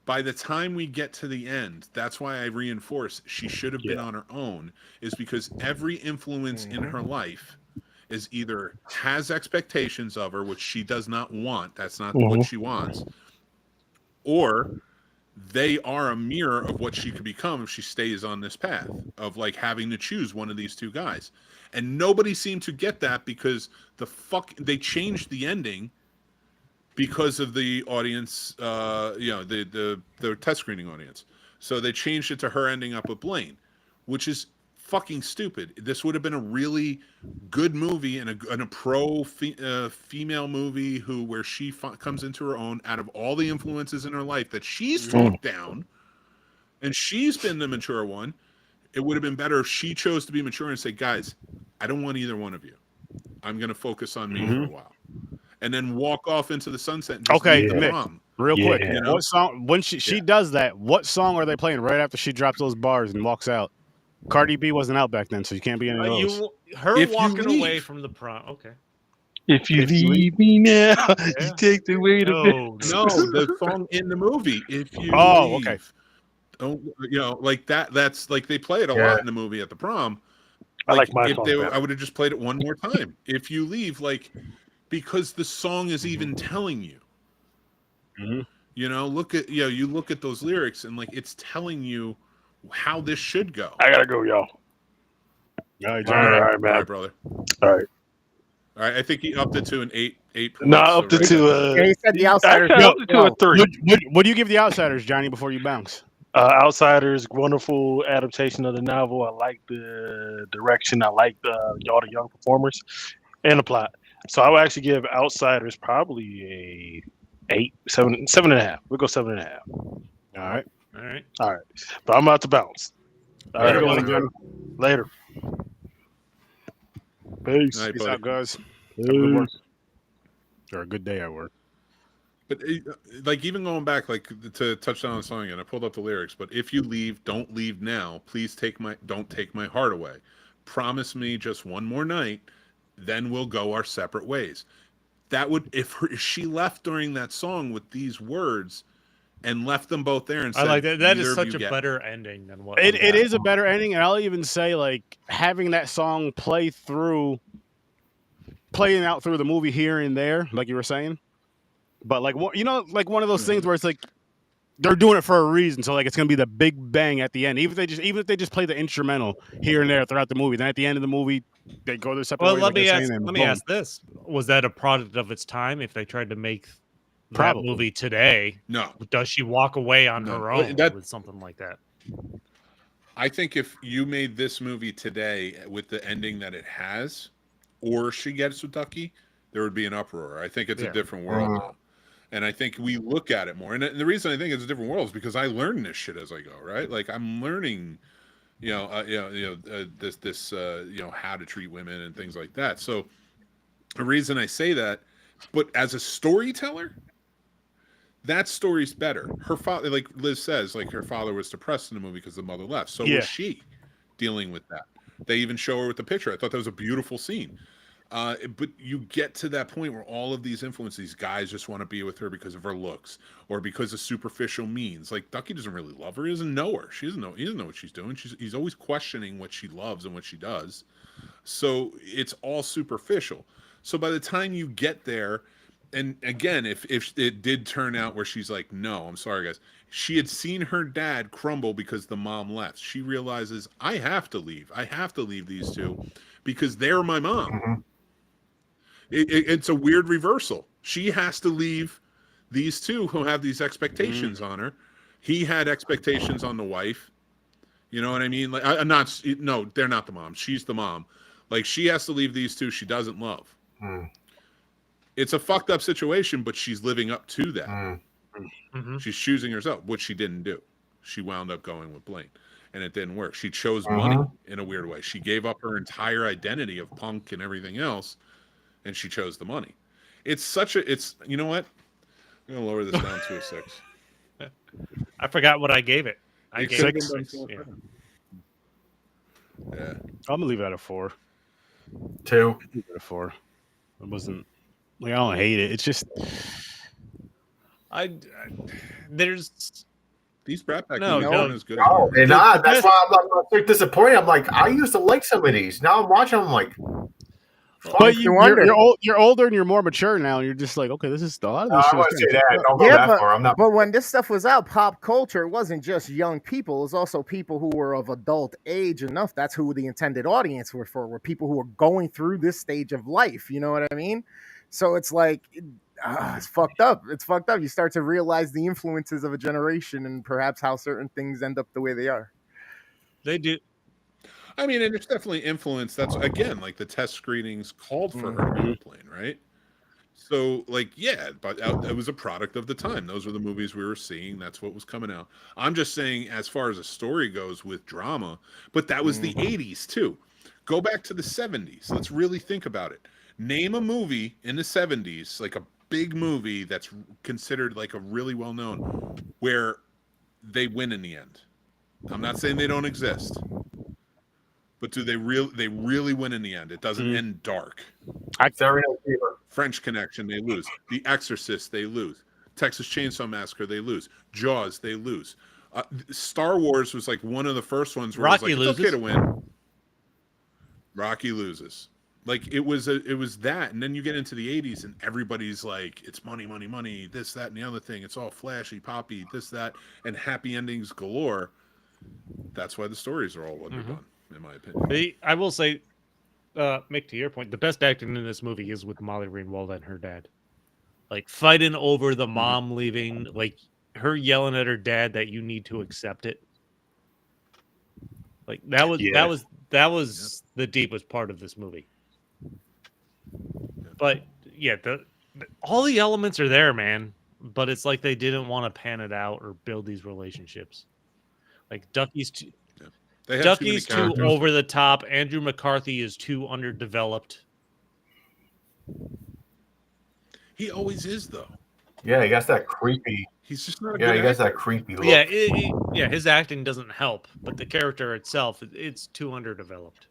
[SPEAKER 5] by the time we get to the end, that's why I reinforce she should have been on her own, is because every influence in her life is either has expectations of her, which she does not want. That's not what she wants. Or they are a mirror of what she could become if she stays on this path of like having to choose one of these two guys. And nobody seemed to get that because they changed the ending because of the audience, the test screening audience. So they changed it to her ending up with Blaine, which is fucking stupid. This would have been a really good movie and a pro female movie where she comes into her own out of all the influences in her life that she's talked down, and she's been the mature one. It would have been better if she chose to be mature and say, guys, I don't want either one of you. I'm going to focus on me for a while. And then walk off into the sunset. And just
[SPEAKER 2] Mick, real quick. You know? What song? When she does that, what song are they playing right after she drops those bars and walks out? Cardi B wasn't out back then, so you can't be in those.
[SPEAKER 3] Walking away from the prom. Okay.
[SPEAKER 6] If you leave me now, you take the way to
[SPEAKER 5] No, the song in the movie. If you leave.
[SPEAKER 2] Okay.
[SPEAKER 5] Don't, like that. That's like they play it a lot in the movie at the prom.
[SPEAKER 6] I like my song.
[SPEAKER 5] I would have just played it one more time. If you leave, because the song is even telling you. Look at you look at those lyrics and it's telling you how this should go.
[SPEAKER 6] I gotta go, y'all.
[SPEAKER 5] All right, man. All right, brother.
[SPEAKER 6] All right.
[SPEAKER 5] I think he upped it to an 8.
[SPEAKER 6] No, upped it to
[SPEAKER 1] he said the Outsiders.
[SPEAKER 6] Upped it to a 3.
[SPEAKER 2] What do you give the Outsiders, Johnny, before you bounce?
[SPEAKER 6] Outsiders, wonderful adaptation of the novel. I like the direction. I like all the young performers and the plot. So I would actually give Outsiders probably a 8, 7.5. We'll go 7.5.
[SPEAKER 2] All right.
[SPEAKER 6] But I'm about to bounce. All right. Later. Peace.
[SPEAKER 5] Right,
[SPEAKER 2] Peace out, guys.
[SPEAKER 6] Have
[SPEAKER 2] a good work. Or a good day at work.
[SPEAKER 5] But even going back, to touch down on the song again, I pulled up the lyrics. But if you leave, don't leave now. Please don't take my heart away. Promise me just one more night, then we'll go our separate ways. That would, if she left during that song with these words and left them both there and said,
[SPEAKER 3] I like that. That is such a better ending than what
[SPEAKER 2] it is a better ending. And I'll even say having that song playing out through the movie here and there, like you were saying. But one of those things where it's they're doing it for a reason. So it's gonna be the big bang at the end. Even if they just play the instrumental here and there throughout the movie, then at the end of the movie they go their separate ways.
[SPEAKER 3] Let me ask this: was that a product of its time? If they tried to make that movie today.
[SPEAKER 5] No.
[SPEAKER 3] Does she walk away on her own with something like that?
[SPEAKER 5] I think if you made this movie today with the ending that it has, or she gets with Ducky, there would be an uproar. I think it's a different world now. And I think we look at it more. And the reason I think it's a different world is because I learn this shit as I go, right? Like I'm learning, how to treat women and things like that. So the reason I say that, but as a storyteller, that story's better. Her father, like Liz says, like her father was depressed in the movie because the mother left. So was she dealing with that. They even show her with the picture. I thought that was a beautiful scene. But you get to that point where all of these influences, these guys just want to be with her because of her looks or because of superficial means. Like Ducky doesn't really love her. He doesn't know her. He doesn't know what she's doing. He's always questioning what she loves and what she does. So it's all superficial. So by the time you get there, and again, if it did turn out where she's like, no, I'm sorry, guys. She had seen her dad crumble because the mom left. She realizes, I have to leave. I have to leave these two because they're my mom. Mm-hmm. It's a weird reversal. She has to leave these two who have these expectations on her. He had expectations on the wife. You know what I mean? Like, no, they're not the mom. She's the mom. Like, she has to leave these two she doesn't love. It's a fucked up situation, but she's living up to that. Mm-hmm. She's choosing herself, which she didn't do. She wound up going with Blaine, and it didn't work. She chose money in a weird way. She gave up her entire identity of punk and everything else, and she chose the money. It's you know what? I'm going to lower this down to a 6.
[SPEAKER 3] I forgot what I gave it. I gave it 6.
[SPEAKER 5] Yeah.
[SPEAKER 2] I'm going to leave it at a 4.
[SPEAKER 4] 2.
[SPEAKER 2] Leave it at a 4. It wasn't, like, I don't hate it. It's just,
[SPEAKER 3] there's
[SPEAKER 5] these Brat Pack
[SPEAKER 3] no,
[SPEAKER 5] aren't as good.
[SPEAKER 4] Oh, they're not. That's why I'm so disappointed. I'm like, I used to like some of these. Now I'm watching them, I'm like,
[SPEAKER 2] but you're older and you're more mature now. And you're just like, okay, this is a lot of this.
[SPEAKER 4] I want to say that. Don't go that far. I'm not.
[SPEAKER 1] But when this stuff was out, pop culture, it wasn't just young people. It was also people who were of adult age enough. That's who the intended audience were people who were going through this stage of life. You know what I mean? So it's like, it's fucked up. It's fucked up. You start to realize the influences of a generation and perhaps how certain things end up the way they are.
[SPEAKER 3] They do.
[SPEAKER 5] I mean, and it's definitely influence. That's, again, like the test screenings called for her to be Airplane, right? So, like, yeah, but it was a product of the time. Those were the movies we were seeing. That's what was coming out. I'm just saying, as far as a story goes with drama, but that was the 80s, too. Go back to the 70s. Let's really think about it. Name a movie in the 70s, like a big movie that's considered like a really well-known, where they win in the end. I'm not saying they don't exist. But do they really win in the end? It doesn't end dark. French Connection, they lose. The Exorcist, they lose. Texas Chainsaw Massacre, they lose. Jaws, they lose. Star Wars was like one of the first ones where
[SPEAKER 3] Rocky
[SPEAKER 5] it was like,
[SPEAKER 3] loses.
[SPEAKER 5] It's okay to win. Rocky loses. Like it was that, and then you get into the 80s, and everybody's like, it's money, money, money, this, that, and the other thing. It's all flashy, poppy, this, that, and happy endings galore. That's why the stories are all what they're done. In my opinion,
[SPEAKER 3] I will say, Mick, to your point, the best acting in this movie is with Molly Ringwald and her dad. Like fighting over the mom leaving, like her yelling at her dad that you need to accept it. Like that was the deepest part of this movie. But yeah, all the elements are there, man. But it's like they didn't want to pan it out or build these relationships. Like Ducky's too over the top. Andrew McCarthy is too underdeveloped.
[SPEAKER 5] He always is, though.
[SPEAKER 4] Yeah, he got that creepy.
[SPEAKER 5] He's just not.
[SPEAKER 4] He got that creepy look.
[SPEAKER 3] Yeah, his acting doesn't help, but the character itself, it's too underdeveloped.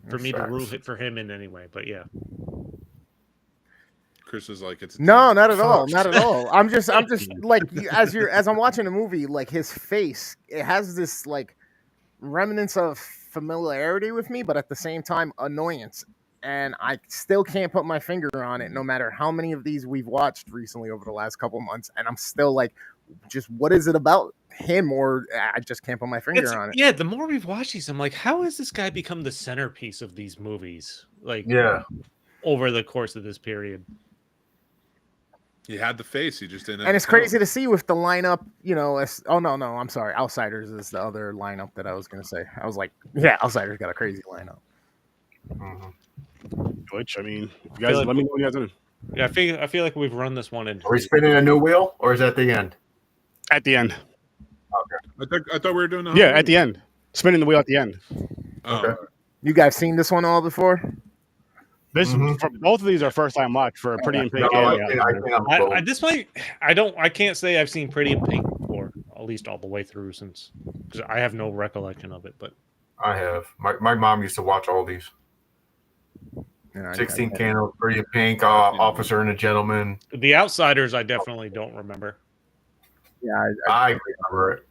[SPEAKER 3] For me to root for him in any way, but yeah.
[SPEAKER 5] Chris is like, it's
[SPEAKER 1] no, not at all, not at all. I'm just like, as I'm watching the movie, like his face, it has this like remnants of familiarity with me, but at the same time annoyance, and I still can't put my finger on it, no matter how many of these we've watched recently over the last couple months, and I'm still like, just what is it about him, or I just can't put my finger on it.
[SPEAKER 3] Yeah, the more we've watched these, I'm like, how has this guy become the centerpiece of these movies? Like,
[SPEAKER 4] yeah.
[SPEAKER 3] over the course of this period.
[SPEAKER 5] He had the face, he just didn't have
[SPEAKER 1] And
[SPEAKER 5] the
[SPEAKER 1] it's crazy
[SPEAKER 5] talent.
[SPEAKER 1] to see with the lineup, you know. I'm sorry. Outsiders is the other lineup that I was gonna say. I was like, yeah, Outsiders got a crazy lineup.
[SPEAKER 2] Which, I mean, you guys, let me know what you guys doing.
[SPEAKER 3] Yeah, I feel like we've run this one in.
[SPEAKER 4] Are we spinning a new wheel, or is that the end?
[SPEAKER 2] At the end.
[SPEAKER 4] Okay.
[SPEAKER 5] I thought we were doing
[SPEAKER 2] Yeah, at the end. Spinning the wheel at the end.
[SPEAKER 4] Okay.
[SPEAKER 1] You guys seen this one all before?
[SPEAKER 2] This for both of these are first time watch for Pretty in Pink.
[SPEAKER 4] No,
[SPEAKER 3] I can't say I've seen Pretty in Pink before, at least all the way through, since because I have no recollection of it. But
[SPEAKER 4] I have. My mom used to watch all these. 16 Candles, Pretty in Pink, Officer and a Gentleman.
[SPEAKER 3] The Outsiders, I definitely don't remember.
[SPEAKER 1] Yeah,
[SPEAKER 4] I remember it.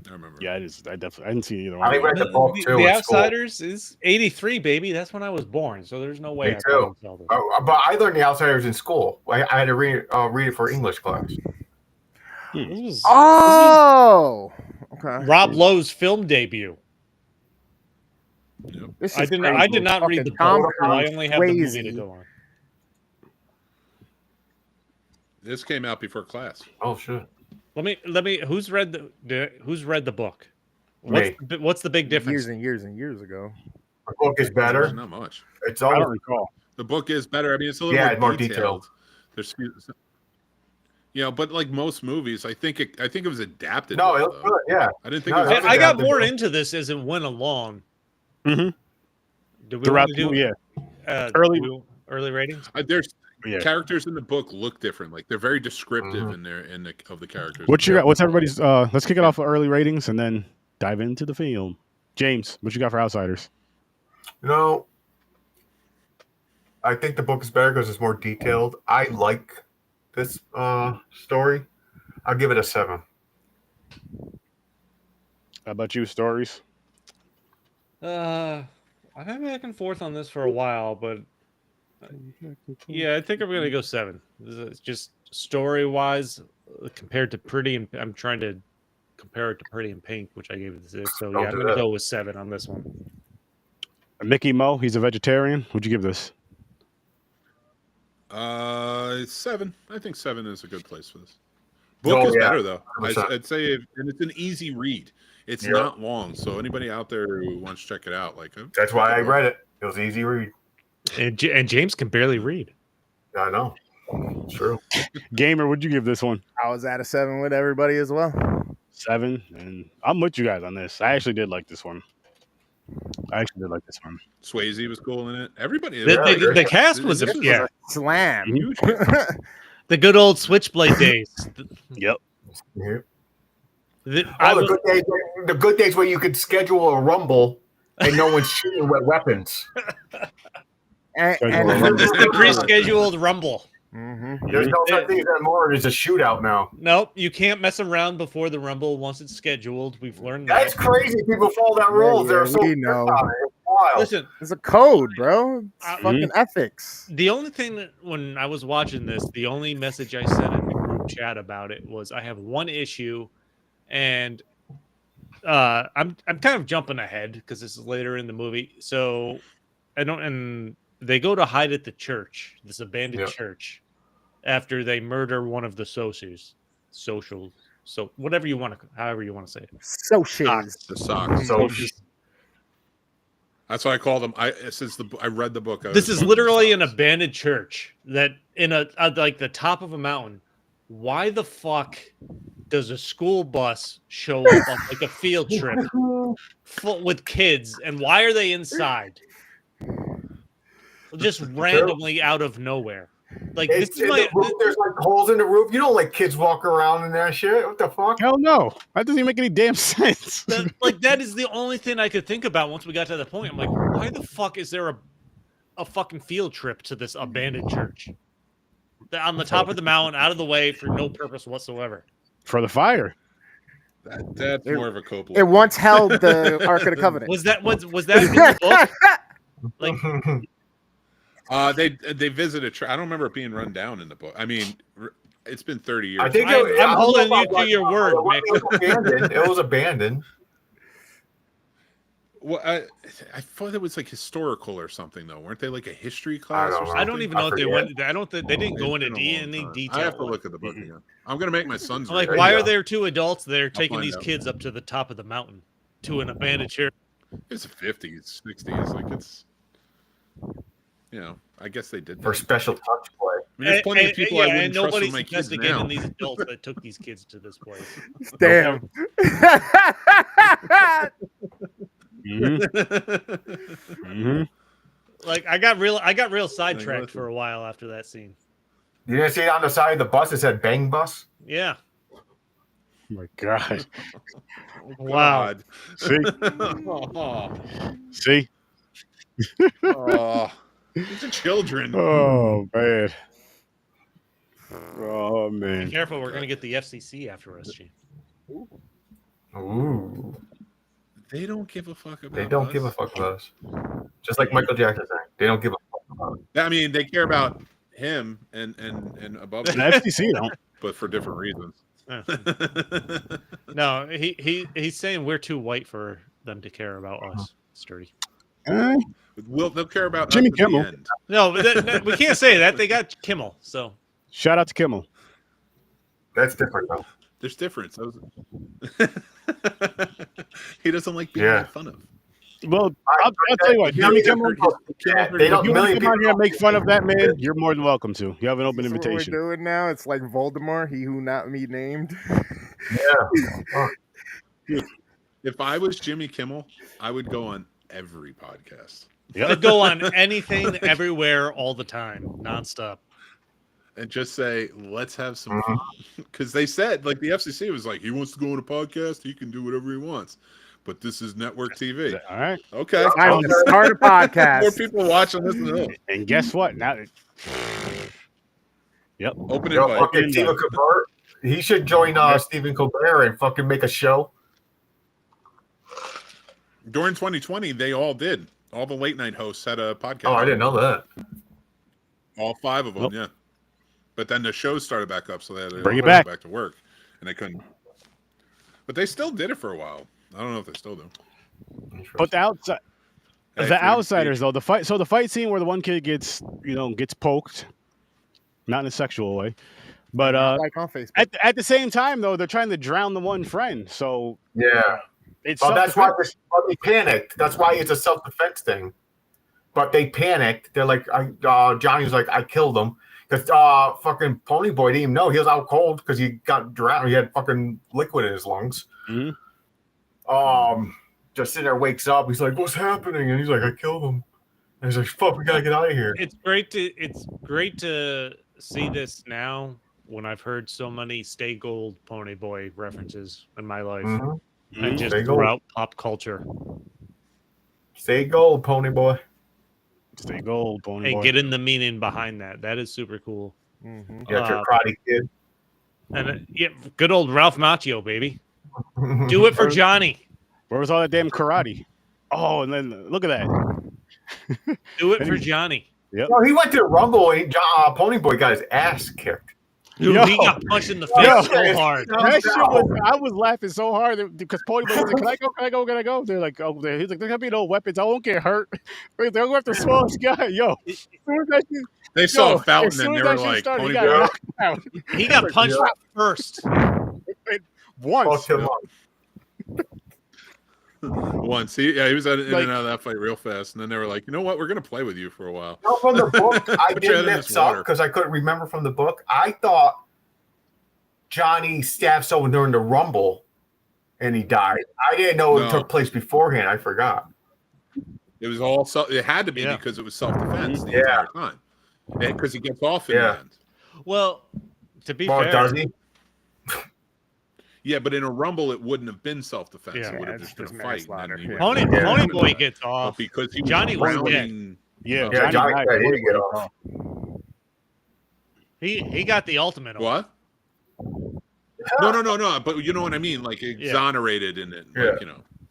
[SPEAKER 5] I remember.
[SPEAKER 2] Yeah, I didn't see either one.
[SPEAKER 4] I read the book too.
[SPEAKER 3] The Outsiders is 83, baby. That's when I was born, so there's no way.
[SPEAKER 4] Me too. But I learned the Outsiders in school. I had to read it for English class.
[SPEAKER 3] This
[SPEAKER 1] was okay.
[SPEAKER 3] Rob Lowe's film debut.
[SPEAKER 5] Yep.
[SPEAKER 3] I did not read the book, so I only have the movie to go on.
[SPEAKER 5] This came out before class.
[SPEAKER 4] Oh shit.
[SPEAKER 3] Let me. Who's read the book?
[SPEAKER 4] Me.
[SPEAKER 3] What's the big difference?
[SPEAKER 1] Years and years and years ago.
[SPEAKER 4] The book is better.
[SPEAKER 5] Not much.
[SPEAKER 4] It's
[SPEAKER 2] I
[SPEAKER 4] all.
[SPEAKER 2] don't recall.
[SPEAKER 5] The book is better. I mean, it's a little
[SPEAKER 4] more detailed.
[SPEAKER 5] There's, you know, but like most movies, I think it was adapted.
[SPEAKER 4] No,
[SPEAKER 5] well,
[SPEAKER 4] it was good. Yeah.
[SPEAKER 5] I didn't think
[SPEAKER 4] No,
[SPEAKER 5] it was.
[SPEAKER 3] I got
[SPEAKER 4] adapted
[SPEAKER 3] more
[SPEAKER 4] well.
[SPEAKER 3] into this as it went along.
[SPEAKER 2] Mm-hmm.
[SPEAKER 3] Do we
[SPEAKER 2] Throughout
[SPEAKER 3] want
[SPEAKER 2] the
[SPEAKER 3] to do
[SPEAKER 2] yeah.
[SPEAKER 3] early ratings?
[SPEAKER 5] There's
[SPEAKER 2] Yeah.
[SPEAKER 5] characters in the book look different. Like they're very descriptive in the characters.
[SPEAKER 2] What you got? What's everybody's? Let's kick it off with early ratings and then dive into the film. James, what you got for Outsiders?
[SPEAKER 4] No. I think the book is better because it's more detailed. I like this story. I'll give it a 7.
[SPEAKER 2] How about you, Stories?
[SPEAKER 3] I've been back and forth on this for a while, but yeah, I think I'm gonna go 7. It's just story-wise, compared to Pretty, and I'm trying to compare it to Pretty in Pink, which I gave it a 6. So yeah, I'm gonna go with 7 on this one.
[SPEAKER 2] Mickey Mo, he's a vegetarian. What'd you give this?
[SPEAKER 5] 7. I think 7 is a good place for this. Book is better though. I'd say, and it's an easy read. It's not long, so anybody out there who wants to check it out, like
[SPEAKER 4] that's why I read it. It was easy read.
[SPEAKER 3] And James can barely read.
[SPEAKER 4] I know. It's true.
[SPEAKER 2] Gamer, what'd you give this one?
[SPEAKER 1] I was at a 7 with everybody as well.
[SPEAKER 2] 7, and I'm with you guys on this. I actually did like this one.
[SPEAKER 5] Swayze was cool in it. Everybody.
[SPEAKER 3] The cast was a
[SPEAKER 1] slam.
[SPEAKER 5] Huge.
[SPEAKER 3] The good old Switchblade days.
[SPEAKER 2] Yep.
[SPEAKER 4] Yeah. The good days where you could schedule a rumble and no one's shooting with weapons.
[SPEAKER 1] And
[SPEAKER 3] the pre-scheduled rumble.
[SPEAKER 1] Mm-hmm.
[SPEAKER 4] There's no such thing anymore. It's a shootout now.
[SPEAKER 3] Nope, you can't mess around before the rumble once it's scheduled. We've learned
[SPEAKER 4] That's crazy. People follow that rules. They're so
[SPEAKER 1] know.
[SPEAKER 3] Listen,
[SPEAKER 1] it's a code, bro. It's fucking ethics.
[SPEAKER 3] The only thing that when I was watching this, the only message I sent in the group chat about it was I have one issue, and I'm kind of jumping ahead because this is later in the movie. So and they go to hide at the church, this abandoned church, after they murder one of the socials. So whatever you want to, however you want to say it.
[SPEAKER 1] Socials.
[SPEAKER 5] The socks. That's why I call them. I read the book.
[SPEAKER 3] This is literally an abandoned church that in a like the top of a mountain. Why the fuck does a school bus show up on like a field trip full with kids, and why are they inside? Just randomly out of nowhere. Like this is my
[SPEAKER 4] there's like holes in the roof. You don't let kids walk around in that shit. What the fuck?
[SPEAKER 2] Hell no. That doesn't even make any damn sense.
[SPEAKER 3] That is the only thing I could think about once we got to the point. I'm like, why the fuck is there a fucking field trip to this abandoned church? On the top of the mountain, out of the way, for no purpose whatsoever.
[SPEAKER 2] For the fire.
[SPEAKER 5] That's more of a cope.
[SPEAKER 1] It once held the Ark of the Covenant.
[SPEAKER 3] Was that in the book?
[SPEAKER 5] Like, they visit a church. I don't remember it being run down in the book. I mean, it's been 30 years.
[SPEAKER 4] I think
[SPEAKER 3] I'm holding you to your word,
[SPEAKER 4] Mick. It was abandoned.
[SPEAKER 5] Well, I thought it was like historical or something though. Weren't they like a history class? Or something?
[SPEAKER 3] I don't even know if they went. I don't think they didn't go into any detail.
[SPEAKER 5] I have to look at the book again. I'm gonna make my sons.
[SPEAKER 3] Like, why are there two adults there taking these kids up to the top of the mountain to an abandoned chair?
[SPEAKER 5] It's the 50s, 60s. Like it's, I guess they did that.
[SPEAKER 4] For special touch play.
[SPEAKER 5] I mean, there's plenty of people I wouldn't trust with my kids now.
[SPEAKER 3] These adults that took these kids to this place.
[SPEAKER 1] Damn.
[SPEAKER 3] Like I got real sidetracked for a while after that scene.
[SPEAKER 4] You didn't see it on the side of the bus? It said "Bang Bus."
[SPEAKER 3] Yeah.
[SPEAKER 2] Oh my God.
[SPEAKER 3] Wow.
[SPEAKER 2] See? See?
[SPEAKER 5] Oh, these are children.
[SPEAKER 2] Oh man. Oh man.
[SPEAKER 3] Be careful, we're gonna get the FCC after us, Gene.
[SPEAKER 4] Ooh.
[SPEAKER 5] They don't give a fuck about us.
[SPEAKER 4] They don't give a fuck about us. Just like Michael Jackson saying, they don't give a fuck about us.
[SPEAKER 5] I mean, they care about him and above
[SPEAKER 2] The
[SPEAKER 5] him,
[SPEAKER 2] FTC don't.
[SPEAKER 5] but for different reasons.
[SPEAKER 3] No, he's saying we're too white for them to care about us, Sturdy.
[SPEAKER 5] They'll care about
[SPEAKER 2] Jimmy
[SPEAKER 5] us at the
[SPEAKER 2] Kimmel.
[SPEAKER 5] end.
[SPEAKER 3] No, but we can't say that. They got Kimmel, so
[SPEAKER 2] Shout out to Kimmel.
[SPEAKER 4] That's different, though.
[SPEAKER 5] There's difference. He doesn't like being made fun of.
[SPEAKER 2] Well, I'll tell you what, Jimmy Kimmel,
[SPEAKER 4] They don't
[SPEAKER 2] if you want to
[SPEAKER 4] million
[SPEAKER 2] come out here and
[SPEAKER 4] people.
[SPEAKER 2] make fun of that man, you're more than welcome to. You have an open
[SPEAKER 1] That's what
[SPEAKER 2] invitation.
[SPEAKER 1] we're doing now. It's like Voldemort, he who not me named.
[SPEAKER 4] Yeah.
[SPEAKER 5] If I was Jimmy Kimmel, I would go on every podcast.
[SPEAKER 3] I'd go on anything, everywhere, all the time, nonstop.
[SPEAKER 5] And just say, let's have some fun. Because they said, like, the FCC was like, he wants to go on a podcast, he can do whatever he wants. But this is network TV.
[SPEAKER 2] All right.
[SPEAKER 5] Okay.
[SPEAKER 1] Time to start a podcast.
[SPEAKER 5] More people watching this than this.
[SPEAKER 2] And guess what? Now, yep.
[SPEAKER 5] Open
[SPEAKER 4] Yo,
[SPEAKER 5] invite.
[SPEAKER 4] fucking Stephen Colbert. He should join Stephen Colbert and fucking make a show.
[SPEAKER 5] During 2020, they all did. All the late night hosts had a podcast.
[SPEAKER 4] Oh, I didn't know that.
[SPEAKER 5] All 5 of them,
[SPEAKER 2] Nope.
[SPEAKER 5] yeah. But then the shows started back up, so they had to
[SPEAKER 2] Bring it
[SPEAKER 5] go
[SPEAKER 2] back
[SPEAKER 5] to work, and they couldn't. But they still did it for a while. I don't know if they still do.
[SPEAKER 2] But the outsiders though, the fight scene where the one kid gets poked, not in a sexual way, but
[SPEAKER 1] like on Facebook.
[SPEAKER 2] at the same time though, they're trying to drown the one friend. So
[SPEAKER 4] Yeah.
[SPEAKER 2] it's
[SPEAKER 4] Well, that's why
[SPEAKER 2] self-defense.
[SPEAKER 4] they panicked. That's why it's a self-defense thing. But they panicked. They're like, Johnny was like, I killed him. Because fucking Pony Boy didn't even know. He was out cold because he got drowned. He had fucking liquid in his lungs.
[SPEAKER 2] Mhm.
[SPEAKER 4] Just sitting there, wakes up. He's like, what's happening? And he's like, I killed him. And he's like, fuck, we gotta get out of here.
[SPEAKER 3] It's great to see this now when I've heard so many Stay Gold Pony Boy references in my life and just
[SPEAKER 4] Stay Gold.
[SPEAKER 3] throughout pop culture.
[SPEAKER 4] Stay gold, Pony Boy.
[SPEAKER 2] Stay gold, Pony
[SPEAKER 3] And
[SPEAKER 2] Boy.
[SPEAKER 3] get in the meaning behind that. That is super cool.
[SPEAKER 1] Mm-hmm.
[SPEAKER 4] You got your Karate Kid.
[SPEAKER 3] And good old Ralph Macchio, baby. Do it for Johnny.
[SPEAKER 2] Where was all that damn karate? Oh, and then look at that.
[SPEAKER 3] Do it for Johnny.
[SPEAKER 2] Yep.
[SPEAKER 4] No, he went to the Rumble and Pony Boy got his ass kicked.
[SPEAKER 3] Dude,
[SPEAKER 2] Yo.
[SPEAKER 3] he got punched in the face so hard.
[SPEAKER 2] That shit I was laughing so hard because Pony Boy was like, can I go? They're like, oh, he's like, there can't be no weapons. I won't get hurt. They'll go after the smallest guy. Yo.
[SPEAKER 5] They saw a fountain and they were like, Pony Boy.
[SPEAKER 3] He got punched first.
[SPEAKER 2] Once.
[SPEAKER 4] Fucked him up.
[SPEAKER 5] Once. He was in and out of that fight real fast. And then they were like, you know what? We're going to play with you for a while.
[SPEAKER 4] No, from the book, I
[SPEAKER 5] Put your head
[SPEAKER 4] did
[SPEAKER 5] in
[SPEAKER 4] mix
[SPEAKER 5] this
[SPEAKER 4] up
[SPEAKER 5] water.
[SPEAKER 4] because I couldn't remember from the book. I thought Johnny stabbed someone during the Rumble and he died. I didn't know it took place beforehand. I forgot.
[SPEAKER 5] It was all it had to be because it was self-defense the entire time. Because he gets off in the end.
[SPEAKER 3] Well, to be
[SPEAKER 4] Well,
[SPEAKER 3] fair,
[SPEAKER 4] does he?
[SPEAKER 5] Yeah, but in a Rumble, it wouldn't have been self-defense.
[SPEAKER 3] Yeah,
[SPEAKER 5] it would have
[SPEAKER 1] it's
[SPEAKER 5] just been a
[SPEAKER 1] just
[SPEAKER 5] fight.
[SPEAKER 1] manslaughter,
[SPEAKER 5] And then he
[SPEAKER 1] yeah.
[SPEAKER 5] went-
[SPEAKER 3] Pony Boy gets
[SPEAKER 5] But
[SPEAKER 3] off.
[SPEAKER 5] because he was
[SPEAKER 3] Johnny was
[SPEAKER 5] drowning-
[SPEAKER 2] Yeah,
[SPEAKER 4] Yeah, Johnny
[SPEAKER 2] died.
[SPEAKER 4] said he didn't get off.
[SPEAKER 3] He got the ultimate.
[SPEAKER 5] What? No. But you know what I mean? Like exonerated in it, like,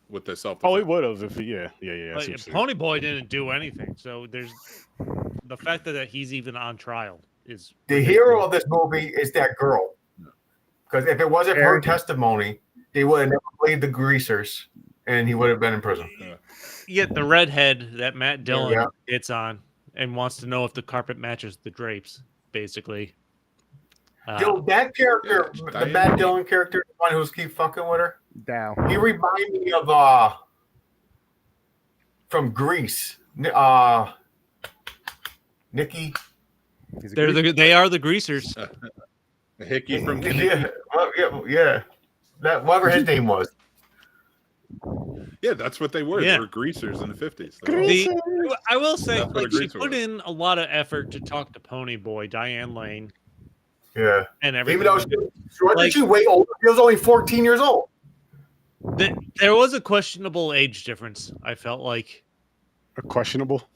[SPEAKER 5] with the self-defense.
[SPEAKER 2] Oh, he would have if yeah. I see what
[SPEAKER 3] But
[SPEAKER 2] you're saying.
[SPEAKER 3] Pony Boy didn't do anything. So there's the fact that he's even on trial is
[SPEAKER 4] The hero of this movie is that girl. Because if it wasn't for her testimony, they would have never played the greasers and he would have been in prison.
[SPEAKER 3] Yet the redhead that Matt Dillon hits on and wants to know if the carpet matches the drapes, basically.
[SPEAKER 4] Yo, that character, the Matt Dillon character, the one who's keep fucking with her, he reminds me of from Grease. Nikki.
[SPEAKER 3] They are the greasers.
[SPEAKER 5] Hickey from
[SPEAKER 4] yeah. That whatever his name was.
[SPEAKER 5] Yeah, that's what they were.
[SPEAKER 3] Yeah.
[SPEAKER 5] They were greasers in the 50s.
[SPEAKER 3] I will say, like, she put in a lot of effort to talk to Ponyboy, Diane Lane.
[SPEAKER 4] Yeah.
[SPEAKER 3] And everything.
[SPEAKER 4] Even though she way older, she was only 14 years old.
[SPEAKER 3] There was a questionable age difference, I felt like.
[SPEAKER 2] A questionable?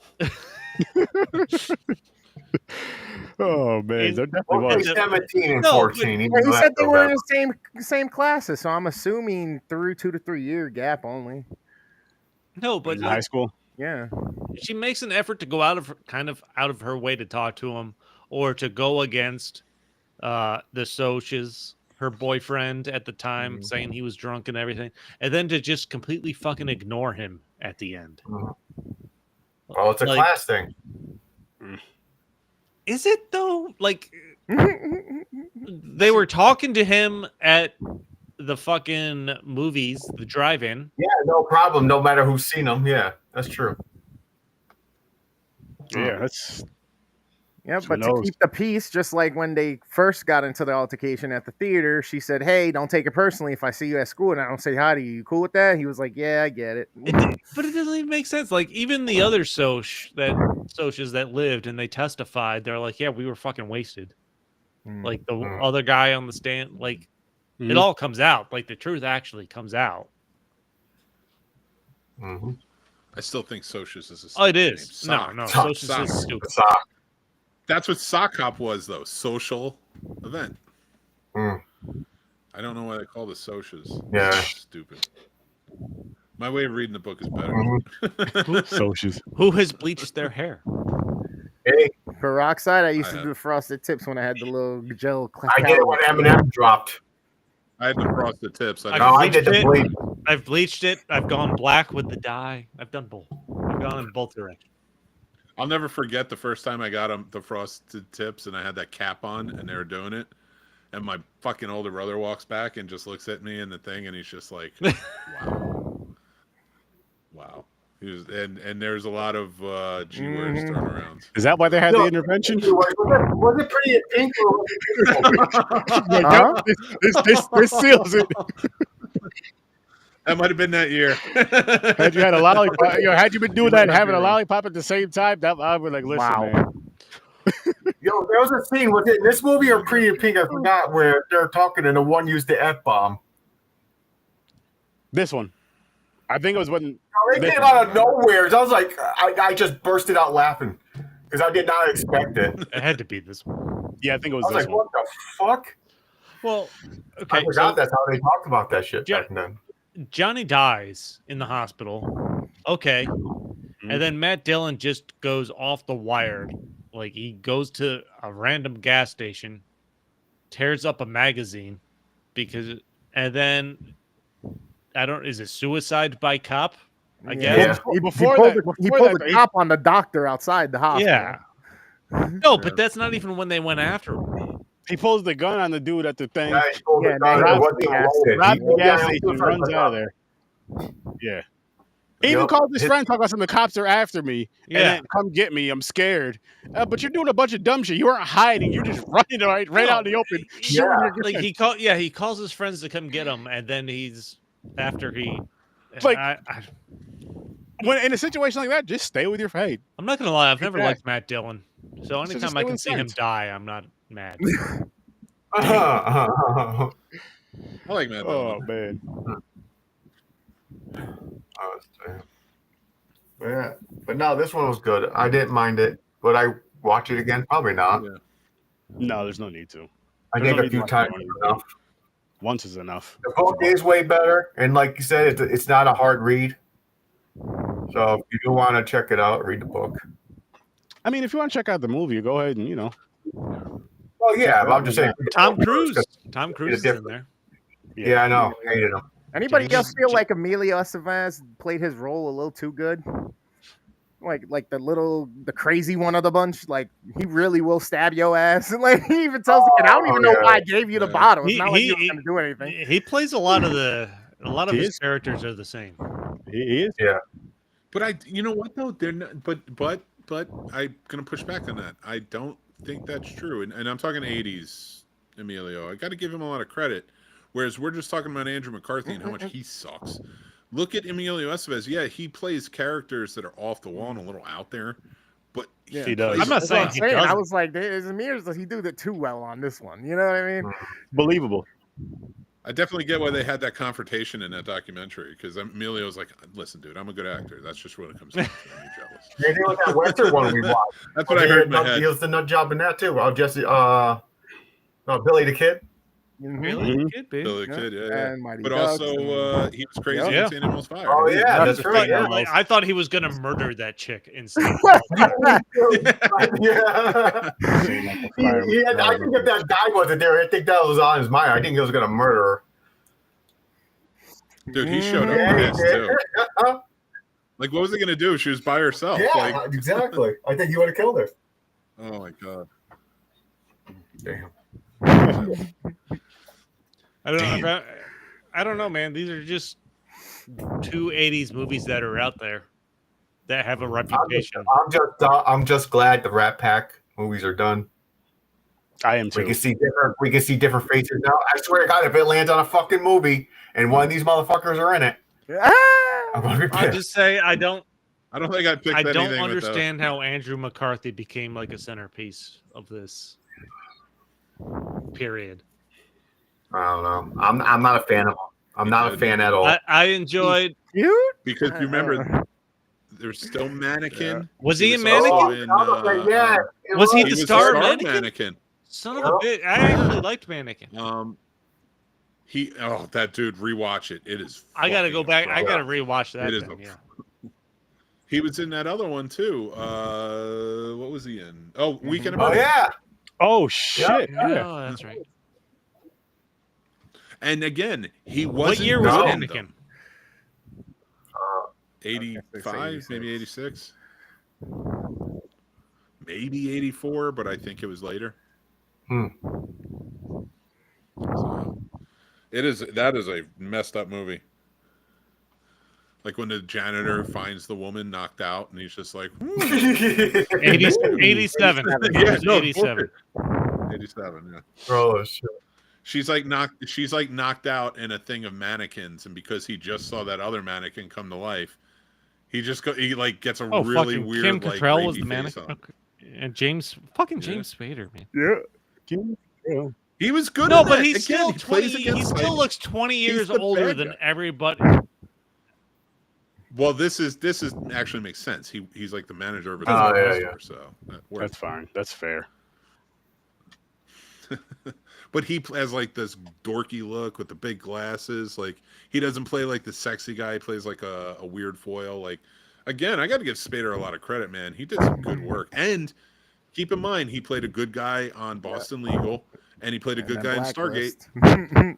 [SPEAKER 2] Oh man, there definitely was.
[SPEAKER 4] 17 and 14.
[SPEAKER 1] He said they were in the same classes, so I'm assuming 2 to 3 year gap only.
[SPEAKER 3] No, but
[SPEAKER 2] in high school.
[SPEAKER 1] Yeah,
[SPEAKER 3] she makes an effort to go out of her way to talk to him, or to go against the Soches, her boyfriend at the time, saying he was drunk and everything, and then to just completely fucking ignore him at the end.
[SPEAKER 4] Oh, it's a class thing.
[SPEAKER 3] Is it though? Like, they were talking to him at the fucking movies, the drive-in.
[SPEAKER 4] Yeah, no problem. No matter who's seen them. Yeah, that's true.
[SPEAKER 2] Yeah, that's.
[SPEAKER 1] Yeah, but to keep the peace, just like when they first got into the altercation at the theater, she said, "Hey, don't take it personally if I see you at school and I don't say hi to you. You cool with that?" He was like, "Yeah, I get it."
[SPEAKER 3] But it doesn't even make sense. Like, even the other Soches that lived and they testified, they're like, "Yeah, we were fucking wasted." Like the other guy on the stand, like it all comes out. Like the truth actually comes out.
[SPEAKER 5] I still think Soches is a stupid
[SPEAKER 3] Oh, it is.
[SPEAKER 5] name.
[SPEAKER 3] No, Soches is stupid.
[SPEAKER 5] That's what Sock Hop was, though. Social event. I don't know why they call it Soches.
[SPEAKER 4] Yeah.
[SPEAKER 5] Stupid. My way of reading the book is better.
[SPEAKER 2] Soches.
[SPEAKER 3] Who has bleached their hair?
[SPEAKER 4] Hey.
[SPEAKER 1] Peroxide, I used to do the frosted tips when I had the little gel.
[SPEAKER 4] I did it when Eminem dropped.
[SPEAKER 5] I had the frosted tips.
[SPEAKER 4] I did the bleach.
[SPEAKER 3] I've bleached it. I've gone black with the dye. I've done both. I've gone in both directions.
[SPEAKER 5] I'll never forget the first time I got the frosted tips and I had that cap on and they were doing it. And my fucking older brother walks back and just looks at me in the thing and he's just like, wow. Wow. He was, and there's a lot of G words thrown around.
[SPEAKER 2] Is that why they had the intervention?
[SPEAKER 4] Was it pretty pink or
[SPEAKER 2] this seals it.
[SPEAKER 5] That might have been that year.
[SPEAKER 2] Had you had a lollipop, had you been doing that and having a lollipop at the same time, that I would like listen, man.
[SPEAKER 4] Yo, there was a scene, was it in this movie or Pretty in Pink? I forgot, where they're talking and the one used the F-bomb.
[SPEAKER 2] This one. I think it was when
[SPEAKER 4] they came out of nowhere. I was like, I just bursted out laughing because I did not expect it.
[SPEAKER 3] It had to be this one.
[SPEAKER 2] Yeah, I think it was
[SPEAKER 4] I was
[SPEAKER 2] this
[SPEAKER 4] like,
[SPEAKER 2] one.
[SPEAKER 4] what the fuck?
[SPEAKER 3] Well, okay.
[SPEAKER 4] I forgot that's how they talked about that shit back then.
[SPEAKER 3] Johnny dies in the hospital. Okay. And then Matt Dillon just goes off the wire. Like, he goes to a random gas station, tears up a magazine and then is it suicide by cop? I guess.
[SPEAKER 1] He pulled the cop on the doctor outside the hospital.
[SPEAKER 3] Yeah. No, but that's not even when they went after him.
[SPEAKER 2] He pulls the gun on the dude at the thing.
[SPEAKER 4] Yeah, he pulled the gun.
[SPEAKER 2] Robs the gas station, runs out of there. Yeah. He even called his friend, talking about something. The cops are after me. And then, come get me. I'm scared. But you're doing a bunch of dumb shit. You aren't hiding. You're just running right out in the open.
[SPEAKER 3] Like he calls his friends to come get him, and then
[SPEAKER 2] when in a situation like that, just stay with your fate.
[SPEAKER 3] I'm not gonna lie, I've never liked Matt Dillon. So anytime I can see him die, I'm not mad.
[SPEAKER 5] I like Matt Dillon.
[SPEAKER 2] Oh man.
[SPEAKER 4] Yeah, but no, this one was good. I didn't mind it. Would I watch it again? Probably not.
[SPEAKER 2] Yeah. No, there's no need to.
[SPEAKER 4] I think a few times is enough.
[SPEAKER 2] Once is enough.
[SPEAKER 4] The book is way better, and like you said, it's not a hard read. So if you do want to check it out, read the book.
[SPEAKER 2] I mean, if you want to check out the movie, go ahead and
[SPEAKER 4] Well, yeah, but I'm just saying.
[SPEAKER 3] Tom Cruise is in there.
[SPEAKER 4] Yeah, I know. I hated him.
[SPEAKER 1] Anybody else feel like Emilio Estevez played his role a little too good? Like the crazy one of the bunch. Like he really will stab your ass. And like he even tells the kid, I don't even know why I gave you the bottle. It's not like you were gonna do anything.
[SPEAKER 3] He plays a lot of his characters are the same.
[SPEAKER 2] He is.
[SPEAKER 4] Yeah.
[SPEAKER 5] But you know what though? They're not. But I'm gonna push back on that. I don't think that's true. And I'm talking 80s Emilio. I got to give him a lot of credit. Whereas we're just talking about Andrew McCarthy and how much he sucks. Look at Emilio Estevez. Yeah, he plays characters that are off the wall and a little out there, but
[SPEAKER 2] he does.
[SPEAKER 3] I'm not saying he doesn't.
[SPEAKER 1] I was like, does he do that too well on this one? You know what I mean?
[SPEAKER 2] Believable.
[SPEAKER 5] I definitely get why they had that confrontation in that documentary because Emilio's like, listen, dude, I'm a good actor. That's just what it comes down to. I'm jealous.
[SPEAKER 4] Maybe with that Western one we watched.
[SPEAKER 5] That's what I heard in my head.
[SPEAKER 4] He was the nut job in that too. Jesse, Billy the Kid.
[SPEAKER 3] Billy the Kid, baby.
[SPEAKER 5] Billy the Kid, yeah.
[SPEAKER 1] But
[SPEAKER 5] But also, he was crazy in St. Elmo's Fire.
[SPEAKER 4] Oh yeah, that's right. Yeah.
[SPEAKER 3] I thought he was gonna murder that chick instead.
[SPEAKER 4] Yeah. I think if that guy wasn't there, I think that was on his mind. I think he was gonna murder her.
[SPEAKER 5] Dude, he showed up pissed too. Like, what was he gonna do? She was by herself.
[SPEAKER 4] Yeah,
[SPEAKER 5] like,
[SPEAKER 4] exactly. I think he would have killed her.
[SPEAKER 5] Oh my god.
[SPEAKER 4] Damn.
[SPEAKER 3] I don't know, man. These are just two 80s movies that are out there that have a reputation.
[SPEAKER 4] I'm just glad the Rat Pack movies are done.
[SPEAKER 2] I am too.
[SPEAKER 4] We can see different faces now. I swear to God, if it lands on a fucking movie and one of these motherfuckers are in it,
[SPEAKER 3] I'll just say I don't
[SPEAKER 5] think I picked.
[SPEAKER 3] I don't understand how Andrew McCarthy became like a centerpiece of this period.
[SPEAKER 4] I don't know. I'm not a fan of him. I'm not a fan at all.
[SPEAKER 3] I enjoyed
[SPEAKER 5] because you remember there's still Mannequin.
[SPEAKER 3] Was he a Mannequin? Was he the star Mannequin? Son of a bitch! I actually liked Mannequin.
[SPEAKER 5] That dude, rewatch it. It is.
[SPEAKER 3] I gotta go back. I gotta rewatch that.
[SPEAKER 5] It is. He was in that other one too. What was he in? Oh, Weekend of.
[SPEAKER 4] Oh yeah.
[SPEAKER 2] Oh shit!
[SPEAKER 3] Yeah. Oh, that's right.
[SPEAKER 5] And again, he wasn't.
[SPEAKER 3] What year was Mannequin?
[SPEAKER 5] 85, maybe 86, maybe 84, but I think it was later. So, that is a messed up movie. Like when the janitor finds the woman knocked out, and he's just like,
[SPEAKER 3] 87.
[SPEAKER 5] Yeah, no,
[SPEAKER 3] 87.
[SPEAKER 5] 87. Yeah.
[SPEAKER 4] Oh shit.
[SPEAKER 5] She's like knocked out in a thing of mannequins, and because he just saw that other mannequin come to life, he gets a really weird.
[SPEAKER 3] Kim Cattrall was the mannequin, and James Spader, man.
[SPEAKER 2] Yeah.
[SPEAKER 5] He was good.
[SPEAKER 3] No,
[SPEAKER 5] at
[SPEAKER 3] but
[SPEAKER 5] that.
[SPEAKER 3] he's
[SPEAKER 5] Again,
[SPEAKER 3] still 20. He still looks 20 years older than everybody.
[SPEAKER 5] Well, this actually makes sense. He's like the manager of a
[SPEAKER 4] yeah.
[SPEAKER 5] So
[SPEAKER 2] that's fine. That's fair.
[SPEAKER 5] But he has like this dorky look with the big glasses. Like he doesn't play like the sexy guy. He plays like a weird foil. Like again, I got to give Spader a lot of credit, man. He did some good work. And keep in mind, he played a good guy on Boston Legal, and he played a good guy in Stargate.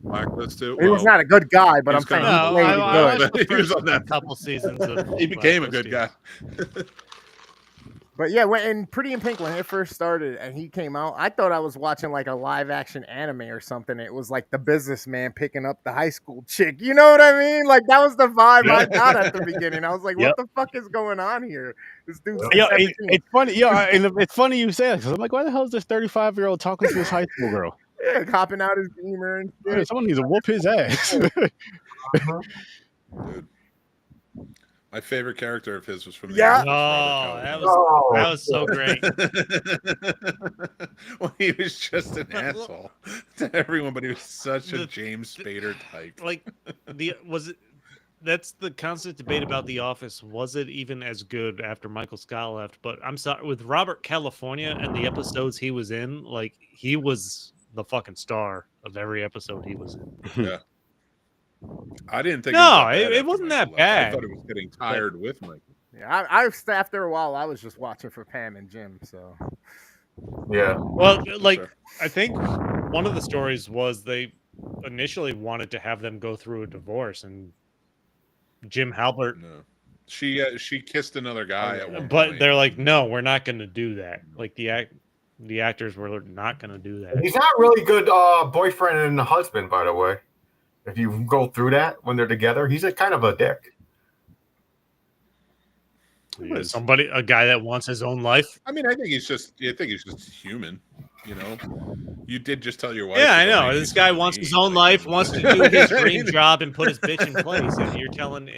[SPEAKER 5] Blacklist too.
[SPEAKER 1] He was not a good guy, but I'm saying he played good.
[SPEAKER 5] He was on that
[SPEAKER 3] couple seasons.
[SPEAKER 5] He became a good guy.
[SPEAKER 1] But yeah, when Pretty in Pink, when it first started and he came out, I thought I was watching like a live action anime or something. It was like the businessman picking up the high school chick. You know what I mean? Like that was the vibe I got at the beginning. I was like, what the fuck is going on here? This dude's
[SPEAKER 2] it's funny. And it's funny you say that because I'm like, why the hell is this 35-year-old talking to this high school girl?
[SPEAKER 1] Yeah, copping out his beamer and shit.
[SPEAKER 2] Yeah, someone needs to whoop his ass.
[SPEAKER 5] Dude. My favorite character of his was from the
[SPEAKER 3] that was so great.
[SPEAKER 5] Well, he was just an asshole to everyone, but he was such a James Spader type.
[SPEAKER 3] Like that's the constant debate about The Office. Was it even as good after Michael Scott left? But I'm sorry, with Robert California and the episodes he was in, like he was the fucking star of every episode he was in.
[SPEAKER 5] Yeah. I didn't think
[SPEAKER 3] it wasn't that bad.
[SPEAKER 5] I thought it was getting tired with Mike.
[SPEAKER 1] Yeah, after a while I was just watching for Pam and Jim, so
[SPEAKER 4] yeah.
[SPEAKER 3] Well, like I think one of the stories was they initially wanted to have them go through a divorce, and Jim Halpert.
[SPEAKER 5] No, she kissed another guy at one
[SPEAKER 3] But
[SPEAKER 5] point.
[SPEAKER 3] they're like, no, we're not going to do that. Like the actors were not going to do that.
[SPEAKER 4] He's not really good boyfriend and husband, by the way. If you go through that when they're together, he's a kind of a dick.
[SPEAKER 3] A guy that wants his own life.
[SPEAKER 5] I mean, I think he's just human. You know, you did just tell your wife.
[SPEAKER 3] Yeah, I know. This guy wants his own life, wants to do his dream job and put his bitch in place. And you're telling.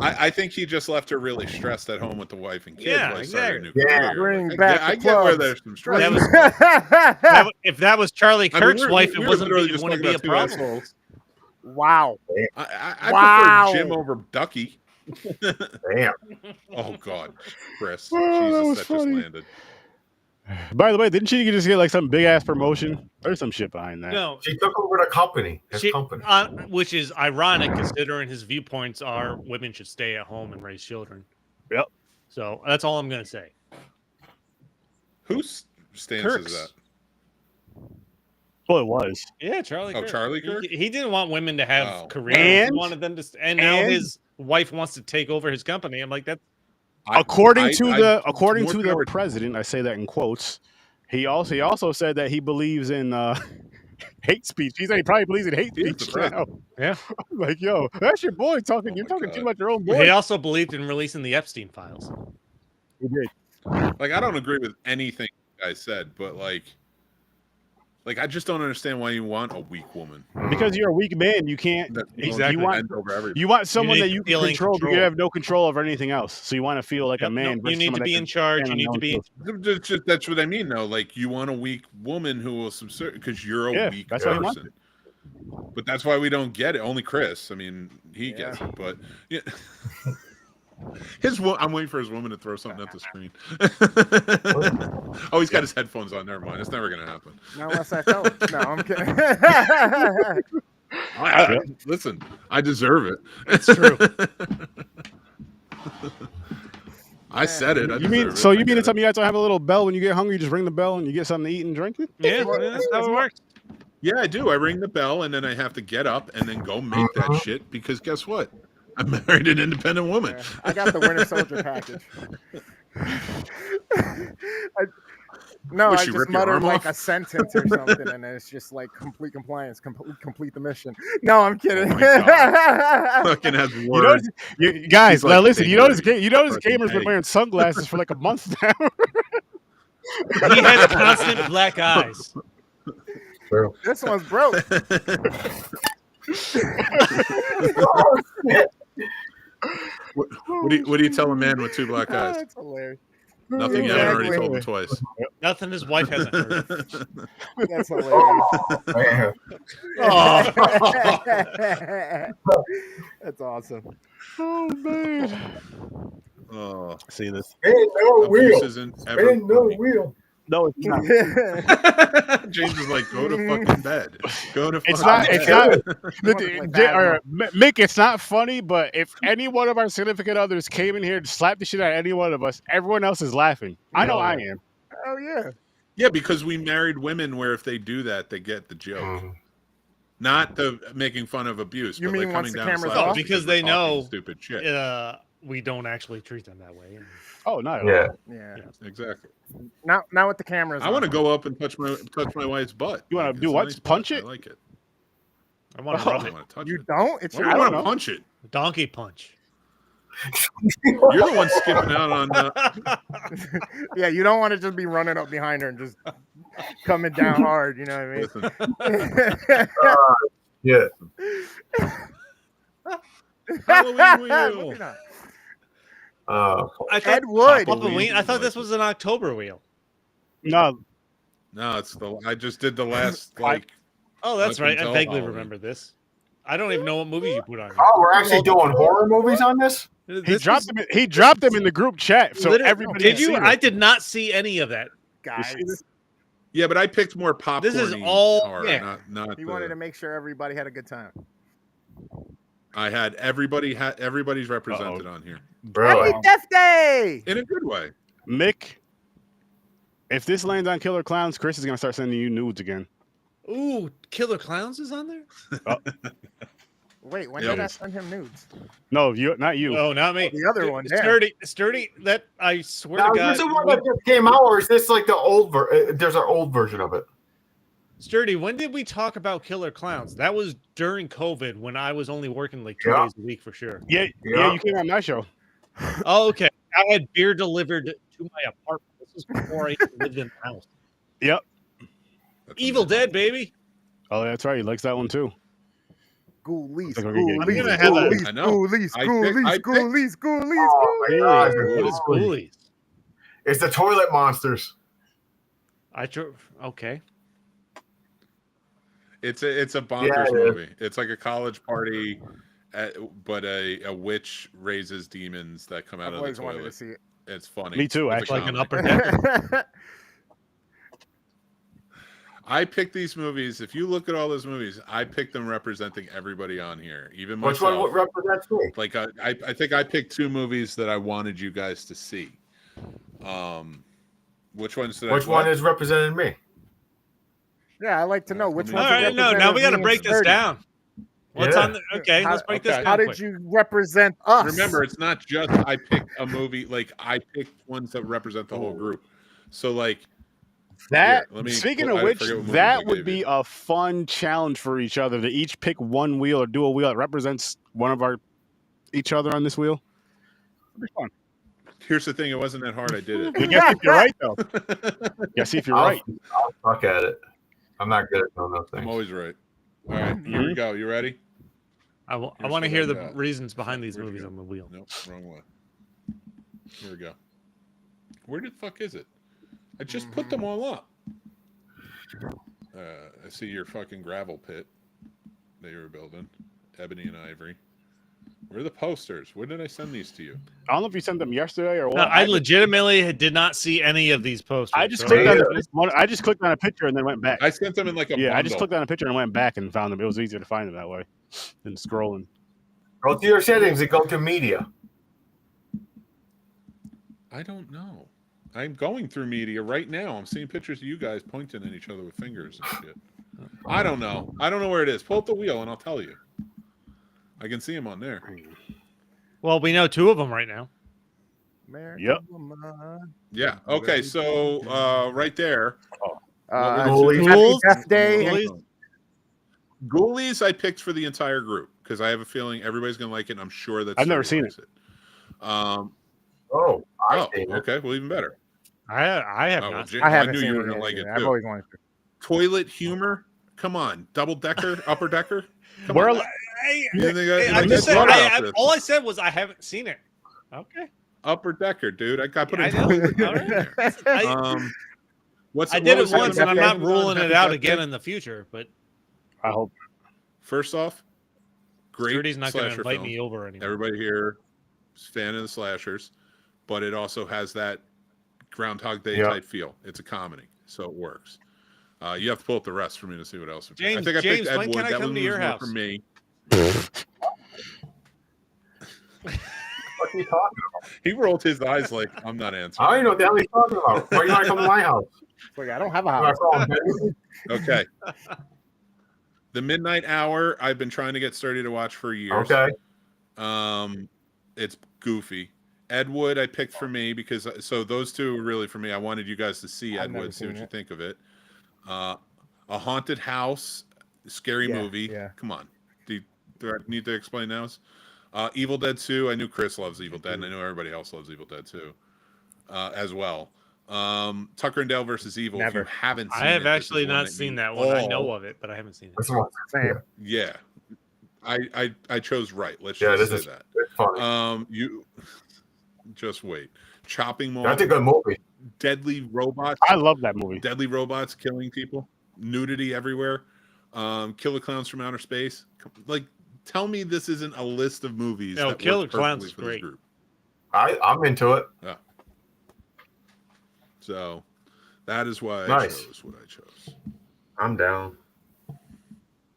[SPEAKER 5] I think he just left her really stressed at home with the wife and kids.
[SPEAKER 3] Yeah,
[SPEAKER 5] while starting
[SPEAKER 3] exactly.
[SPEAKER 5] a new career.
[SPEAKER 1] Bring back
[SPEAKER 5] I
[SPEAKER 1] the
[SPEAKER 5] get where
[SPEAKER 1] clubs.
[SPEAKER 5] there's some stress.
[SPEAKER 3] If that was Charlie Kirk's wife, it wouldn't be a problem.
[SPEAKER 5] Assholes.
[SPEAKER 1] Wow.
[SPEAKER 5] I
[SPEAKER 1] Wow.
[SPEAKER 5] prefer Jim over Ducky.
[SPEAKER 4] Damn.
[SPEAKER 5] Oh God, Chris,
[SPEAKER 2] Oh,
[SPEAKER 5] Jesus, that
[SPEAKER 2] funny.
[SPEAKER 5] just landed.
[SPEAKER 2] By the way, didn't she just get like some big ass promotion? There's some shit behind that.
[SPEAKER 3] No,
[SPEAKER 4] She took over the company. His company.
[SPEAKER 3] which is ironic considering his viewpoints are women should stay at home and raise children.
[SPEAKER 2] Yep.
[SPEAKER 3] So that's all I'm going to say.
[SPEAKER 5] Whose stance
[SPEAKER 2] Kirk's.
[SPEAKER 5] is that?
[SPEAKER 2] Well, it was.
[SPEAKER 3] Yeah, Charlie.
[SPEAKER 5] Oh,
[SPEAKER 3] Kirk.
[SPEAKER 5] Charlie Kirk?
[SPEAKER 3] He didn't want women to have
[SPEAKER 5] Oh.
[SPEAKER 3] careers.
[SPEAKER 2] And-
[SPEAKER 3] He wanted them to, now his wife wants to take over his company. I'm like, that's
[SPEAKER 2] According to
[SPEAKER 5] more
[SPEAKER 2] the
[SPEAKER 5] power-
[SPEAKER 2] president, I say that in quotes. He also said that he believes in hate speech. He said he probably believes in hate
[SPEAKER 5] He is the
[SPEAKER 2] speech now.
[SPEAKER 5] president.
[SPEAKER 3] Yeah.
[SPEAKER 2] Like, yo, that's your boy talking.
[SPEAKER 5] Oh
[SPEAKER 2] You're
[SPEAKER 5] my
[SPEAKER 2] talking
[SPEAKER 5] God.
[SPEAKER 2] too much your own boy.
[SPEAKER 3] He also believed in releasing the Epstein files.
[SPEAKER 2] He did.
[SPEAKER 5] Like, I don't agree with anything you guys said, but like I just don't understand why you want a weak woman.
[SPEAKER 2] Because you're a weak man, you can't.
[SPEAKER 5] That's
[SPEAKER 3] Exactly.
[SPEAKER 2] You want,
[SPEAKER 5] bend over everybody.
[SPEAKER 2] you want someone
[SPEAKER 3] need
[SPEAKER 2] that
[SPEAKER 3] to
[SPEAKER 2] you
[SPEAKER 3] feel
[SPEAKER 2] can
[SPEAKER 3] in
[SPEAKER 2] control, but you
[SPEAKER 3] control.
[SPEAKER 2] have no control over anything else. So you want to feel like a
[SPEAKER 3] Yep,
[SPEAKER 2] man.
[SPEAKER 3] you
[SPEAKER 2] versus
[SPEAKER 3] need to
[SPEAKER 2] someone
[SPEAKER 3] be
[SPEAKER 2] that
[SPEAKER 3] in
[SPEAKER 2] can
[SPEAKER 3] charge.
[SPEAKER 2] stand
[SPEAKER 3] You
[SPEAKER 2] on
[SPEAKER 3] need
[SPEAKER 2] their
[SPEAKER 3] to
[SPEAKER 2] own
[SPEAKER 3] be.
[SPEAKER 2] two.
[SPEAKER 5] That's what I mean, though. Like, you want a weak woman who will subserve because you're a
[SPEAKER 2] Yeah,
[SPEAKER 5] weak
[SPEAKER 2] that's why he wants
[SPEAKER 5] person. But that's why we don't get it. Only Chris. I mean, he gets it, but yeah. I'm waiting for his woman to throw something at the screen. Oh, he's got his headphones on. Never mind. It's never gonna happen.
[SPEAKER 1] Not unless I felt it. No, I'm kidding.
[SPEAKER 5] Listen, I deserve it.
[SPEAKER 3] It's true.
[SPEAKER 5] I said it. I
[SPEAKER 2] You mean
[SPEAKER 5] deserve
[SPEAKER 2] so?
[SPEAKER 5] it.
[SPEAKER 2] You
[SPEAKER 5] I
[SPEAKER 2] mean to
[SPEAKER 5] get
[SPEAKER 2] tell me you have to have a little bell when you get hungry? You just ring the bell and you get something to eat and drink?
[SPEAKER 3] Yeah, that's how it works.
[SPEAKER 5] Yeah, I do. I ring the bell and then I have to get up and then go make that shit because guess what? I married an independent woman.
[SPEAKER 1] Yeah, I got the Winter Soldier package. I
[SPEAKER 5] Would she
[SPEAKER 1] just
[SPEAKER 5] rip your
[SPEAKER 1] muttered
[SPEAKER 5] arm
[SPEAKER 1] like
[SPEAKER 5] off?
[SPEAKER 1] a sentence or something, and then it's just like complete compliance, complete the mission. No, I'm kidding.
[SPEAKER 5] Oh my God. Fucking has
[SPEAKER 2] You
[SPEAKER 5] words.
[SPEAKER 2] notice, guys,
[SPEAKER 5] He's like
[SPEAKER 2] now listen.
[SPEAKER 5] Big
[SPEAKER 2] You notice,
[SPEAKER 5] Daddy.
[SPEAKER 2] Gamer's
[SPEAKER 5] Fucking
[SPEAKER 2] been
[SPEAKER 5] Peggy.
[SPEAKER 2] wearing sunglasses for like a month now.
[SPEAKER 3] He has constant black eyes.
[SPEAKER 4] True.
[SPEAKER 1] This one's broke.
[SPEAKER 5] What do you tell a man with two black eyes?
[SPEAKER 1] That's hilarious.
[SPEAKER 5] Nothing. You haven't already
[SPEAKER 1] Exactly.
[SPEAKER 5] told him twice.
[SPEAKER 3] Nothing his wife hasn't heard.
[SPEAKER 1] That's hilarious.
[SPEAKER 4] Man.
[SPEAKER 1] That's awesome.
[SPEAKER 2] Oh man.
[SPEAKER 5] Oh,
[SPEAKER 2] See this?
[SPEAKER 4] Ain't no
[SPEAKER 5] abuse
[SPEAKER 4] wheel.
[SPEAKER 5] isn't ever
[SPEAKER 4] Ain't no
[SPEAKER 5] funny.
[SPEAKER 4] wheel.
[SPEAKER 2] No, it's not.
[SPEAKER 5] James is like, go to fucking bed. Go to fucking
[SPEAKER 2] It's not.
[SPEAKER 5] bed.
[SPEAKER 2] It's not.
[SPEAKER 1] Like that,
[SPEAKER 2] Mick, it's not funny. But if any one of our significant others came in here and slapped the shit out of any one of us, everyone else is laughing. I know I am.
[SPEAKER 1] Oh yeah.
[SPEAKER 5] Yeah, because we married women where if they do that, they get the joke. Not the making fun of abuse.
[SPEAKER 1] You
[SPEAKER 5] but
[SPEAKER 1] mean
[SPEAKER 5] like
[SPEAKER 1] once
[SPEAKER 5] coming
[SPEAKER 1] the
[SPEAKER 5] down and
[SPEAKER 1] camera's
[SPEAKER 5] slapping
[SPEAKER 1] off?
[SPEAKER 5] us
[SPEAKER 3] Because
[SPEAKER 5] we're
[SPEAKER 3] they
[SPEAKER 5] talking
[SPEAKER 3] know,
[SPEAKER 5] stupid shit.
[SPEAKER 3] we don't actually treat them that way.
[SPEAKER 2] Oh no.
[SPEAKER 4] Yeah.
[SPEAKER 1] Yeah.
[SPEAKER 5] Exactly.
[SPEAKER 1] Now with the cameras.
[SPEAKER 5] I want to go up and touch my wife's butt.
[SPEAKER 2] You wanna
[SPEAKER 5] Like,
[SPEAKER 2] do
[SPEAKER 5] it's a
[SPEAKER 2] what?
[SPEAKER 5] nice
[SPEAKER 2] punch
[SPEAKER 5] butt.
[SPEAKER 2] it?
[SPEAKER 5] I like it.
[SPEAKER 3] I want to
[SPEAKER 2] Oh.
[SPEAKER 3] rub
[SPEAKER 5] I
[SPEAKER 3] it.
[SPEAKER 5] want to touch
[SPEAKER 1] You
[SPEAKER 5] it.
[SPEAKER 1] don't? It's
[SPEAKER 5] Why
[SPEAKER 1] your
[SPEAKER 5] do you want
[SPEAKER 2] know.
[SPEAKER 5] to punch it?
[SPEAKER 3] Donkey punch.
[SPEAKER 5] You're the one skipping out on.
[SPEAKER 1] Yeah, you don't want to just be running up behind her and just coming down hard. You know what
[SPEAKER 5] Listen,
[SPEAKER 1] I mean?
[SPEAKER 4] Yeah.
[SPEAKER 5] Halloween wheel.
[SPEAKER 1] Moving on.
[SPEAKER 3] I thought
[SPEAKER 1] Ed Wood.
[SPEAKER 3] Halloween. I thought this was an October wheel.
[SPEAKER 2] No.
[SPEAKER 5] No, it's the. I just did the last like.
[SPEAKER 3] Oh, that's
[SPEAKER 5] Up
[SPEAKER 3] right. I
[SPEAKER 5] until
[SPEAKER 3] vaguely
[SPEAKER 5] Halloween.
[SPEAKER 3] remember this. I don't even know what movie you put on.
[SPEAKER 4] Oh, we're actually doing horror movies on this?
[SPEAKER 3] Here.
[SPEAKER 2] He dropped them. He dropped them in the group chat, so
[SPEAKER 3] Literally-
[SPEAKER 2] everybody.
[SPEAKER 3] Did
[SPEAKER 2] can
[SPEAKER 3] you?
[SPEAKER 2] see them.
[SPEAKER 3] I did not see any of that.
[SPEAKER 1] Guys,
[SPEAKER 5] Yeah, but I picked more popcorn.
[SPEAKER 3] This is all-
[SPEAKER 5] horror,
[SPEAKER 3] yeah.
[SPEAKER 5] not.
[SPEAKER 1] he
[SPEAKER 5] the-
[SPEAKER 1] wanted to make sure everybody had a good time.
[SPEAKER 5] I had everybody's represented on here
[SPEAKER 4] Bro.
[SPEAKER 1] Happy Death Day!
[SPEAKER 5] in a good way.
[SPEAKER 2] Mick. If this lands on Killer Clowns, Chris is gonna start sending you nudes again.
[SPEAKER 3] Ooh, Killer Clowns is on there?
[SPEAKER 1] Wait, when did I send him nudes?
[SPEAKER 2] No, not you.
[SPEAKER 3] Oh, not me.
[SPEAKER 1] The other one, yeah.
[SPEAKER 3] Sturdy. That I swear
[SPEAKER 4] Now,
[SPEAKER 3] to God.
[SPEAKER 4] is this the one that just came out, or is this like the old there's an old version of it?
[SPEAKER 3] Sturdy, when did we talk about Killer Clowns? That was during COVID when I was only working like 2 days a week for sure.
[SPEAKER 2] Yeah, you came on my show.
[SPEAKER 3] Oh, okay. I had beer delivered to my apartment. This was before I even lived in the house.
[SPEAKER 2] Yep.
[SPEAKER 3] Evil Dead, baby.
[SPEAKER 2] Oh, that's right. He likes that one too.
[SPEAKER 1] Ghoulies,
[SPEAKER 3] I'm gonna have a.
[SPEAKER 1] ghoulies, ghoulies, ghoulies, ghoulies, ghoulies.
[SPEAKER 4] Oh my God.
[SPEAKER 3] What is Ghoulies?
[SPEAKER 4] It's the toilet monsters.
[SPEAKER 3] Okay.
[SPEAKER 5] It's a bonkers movie. It's like a college party, but a witch raises demons that come out of the toilet.
[SPEAKER 1] To see it.
[SPEAKER 5] It's funny.
[SPEAKER 2] Me too.
[SPEAKER 5] It's
[SPEAKER 2] Actually,
[SPEAKER 3] like an upper decker.
[SPEAKER 5] I picked these movies. If you look at all those movies, I picked them representing everybody on here, even myself.
[SPEAKER 4] Which one represents me?
[SPEAKER 5] Like I think I picked 2 movies that I wanted you guys to see. Which ones did
[SPEAKER 4] Which one is representing me?
[SPEAKER 1] Yeah, I like to know which one.
[SPEAKER 3] All right, no, now we got to break this down. What's on the? Okay, let's break this down.
[SPEAKER 1] How did you represent us?
[SPEAKER 5] Remember, it's not just I picked a movie. Like I picked ones that represent the whole group. So like.
[SPEAKER 2] That
[SPEAKER 5] here,
[SPEAKER 2] speaking of which, that would be a fun challenge for each other to each pick one wheel or do a wheel that represents one of each other on this wheel. It'd be fun.
[SPEAKER 5] Here's the thing: it wasn't that hard. I did it.
[SPEAKER 2] You guess if you're right, though. Guess if you're right.
[SPEAKER 4] I'll suck at it. I'm not good at doing those things.
[SPEAKER 5] I'm always right. All right, here we go. You ready?
[SPEAKER 3] I want to hear the reasons behind these movies on the wheel.
[SPEAKER 5] Nope, wrong way. Here we go. Where the fuck is it? I just put them all up. I see your fucking gravel pit that you were building. Ebony and Ivory. Where are the posters? When did I send these to you?
[SPEAKER 2] I don't know if you sent them yesterday or what.
[SPEAKER 3] No, I legitimately did not see any of these posters.
[SPEAKER 2] I just clicked on a picture and then went back.
[SPEAKER 5] I sent them in like a bundle.
[SPEAKER 2] I just clicked on a picture and went back and found them. It was easier to find them that way than scrolling.
[SPEAKER 4] Go to your settings and go to media.
[SPEAKER 5] I don't know. I'm going through media right now. I'm seeing pictures of you guys pointing at each other with fingers and shit. I don't know. I don't know where it is. Pull up the wheel and I'll tell you. I can see them on there.
[SPEAKER 3] Well, we know 2 of them right now.
[SPEAKER 2] Yep.
[SPEAKER 5] Yeah. Okay. So right there.
[SPEAKER 1] Happy Death Day.
[SPEAKER 5] Ghoulies I picked for the entire group because I have a feeling everybody's gonna like it. And I'm sure that
[SPEAKER 2] I've never seen it.
[SPEAKER 5] Okay. Well, even better.
[SPEAKER 3] I have not.
[SPEAKER 1] I haven't
[SPEAKER 5] knew
[SPEAKER 1] seen
[SPEAKER 5] you were
[SPEAKER 1] it
[SPEAKER 5] gonna
[SPEAKER 1] yet
[SPEAKER 5] like it
[SPEAKER 1] either.
[SPEAKER 5] too.
[SPEAKER 1] I've always wanted to.
[SPEAKER 5] Toilet humor. Come on, double decker, upper decker. Come
[SPEAKER 2] We're
[SPEAKER 5] on.
[SPEAKER 3] All I said was I haven't seen it. Okay.
[SPEAKER 5] Upper decker, dude. I put it.
[SPEAKER 3] I did it once, and I'm not ruling it out again in the future. But
[SPEAKER 2] I hope.
[SPEAKER 5] First off, great.
[SPEAKER 3] Sturdy's not going to invite
[SPEAKER 5] film.
[SPEAKER 3] me over anymore.
[SPEAKER 5] Everybody here is a fan of the slashers, but it also has that Groundhog Day type feel. It's a comedy, so it works. You have to pull up the rest for me to see what else.
[SPEAKER 3] James,
[SPEAKER 5] I picked Ed
[SPEAKER 3] when
[SPEAKER 5] Wood.
[SPEAKER 3] can I
[SPEAKER 5] that
[SPEAKER 3] come to your house?
[SPEAKER 5] For me.
[SPEAKER 4] What are you talking about?
[SPEAKER 5] He rolled his eyes like I'm not answering.
[SPEAKER 4] I don't know what the hell he's talking about. Why you want to come to my house?
[SPEAKER 1] Like, I don't have a house.
[SPEAKER 5] Okay. The Midnight Hour. I've been trying to get Sturdy to watch for years.
[SPEAKER 4] Okay.
[SPEAKER 5] It's goofy. Ed Wood I picked for me because those 2 are really for me. I wanted you guys to see Ed Wood, see what you think of it. A haunted house, scary movie.
[SPEAKER 1] Yeah.
[SPEAKER 5] Come on. Do I need to explain those? Evil Dead 2. I knew Chris loves Evil Dead, and I know everybody else loves Evil Dead 2 as well. Tucker and Dale versus Evil.
[SPEAKER 1] Never.
[SPEAKER 5] If you haven't seen
[SPEAKER 3] I have
[SPEAKER 5] it,
[SPEAKER 3] actually not seen that one. I know of it, but I haven't seen it.
[SPEAKER 1] Same.
[SPEAKER 5] Yeah. I chose right. Let's just say that.
[SPEAKER 4] It's funny.
[SPEAKER 5] You just wait. Chopping Mall.
[SPEAKER 4] That's a good movie.
[SPEAKER 5] Deadly robots.
[SPEAKER 2] I love that movie.
[SPEAKER 5] Deadly robots killing people. Nudity everywhere. Killer Clowns from Outer Space. Like, tell me this isn't a list of movies.
[SPEAKER 3] No,
[SPEAKER 5] that
[SPEAKER 3] Killer
[SPEAKER 5] work
[SPEAKER 3] Clowns is
[SPEAKER 5] for this
[SPEAKER 3] great.
[SPEAKER 5] group.
[SPEAKER 4] I'm into it.
[SPEAKER 5] Yeah. So that is why I chose what I chose.
[SPEAKER 4] I'm down.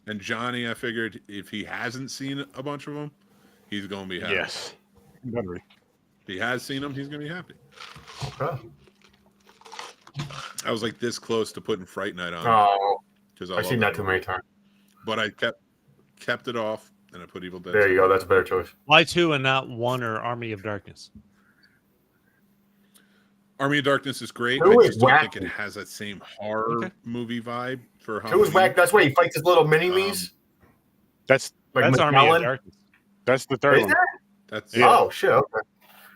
[SPEAKER 5] And Johnny, I figured if he hasn't seen a bunch of them, he's going to be happy.
[SPEAKER 2] Yes. Better.
[SPEAKER 5] If he has seen them, he's going to be happy.
[SPEAKER 4] Okay.
[SPEAKER 5] I was like this close to putting Fright Night on.
[SPEAKER 4] Oh,
[SPEAKER 5] because
[SPEAKER 4] I've seen that too many times.
[SPEAKER 5] But I kept it off, and I put Evil Dead.
[SPEAKER 4] There you go. That's a better choice.
[SPEAKER 3] Why 2 and not 1 or Army of Darkness?
[SPEAKER 5] Army of Darkness is great.
[SPEAKER 4] Two
[SPEAKER 5] I
[SPEAKER 4] is
[SPEAKER 5] just don't think
[SPEAKER 4] wacky.
[SPEAKER 5] it has that same horror movie vibe for Halloween.
[SPEAKER 4] 2 is whack. That's where he fights his little mini-me's.
[SPEAKER 2] That's
[SPEAKER 3] Army
[SPEAKER 4] McMillan?
[SPEAKER 3] of Darkness.
[SPEAKER 2] That's the third
[SPEAKER 4] Is
[SPEAKER 2] one.
[SPEAKER 4] that?
[SPEAKER 5] That's
[SPEAKER 4] Oh shit. Okay.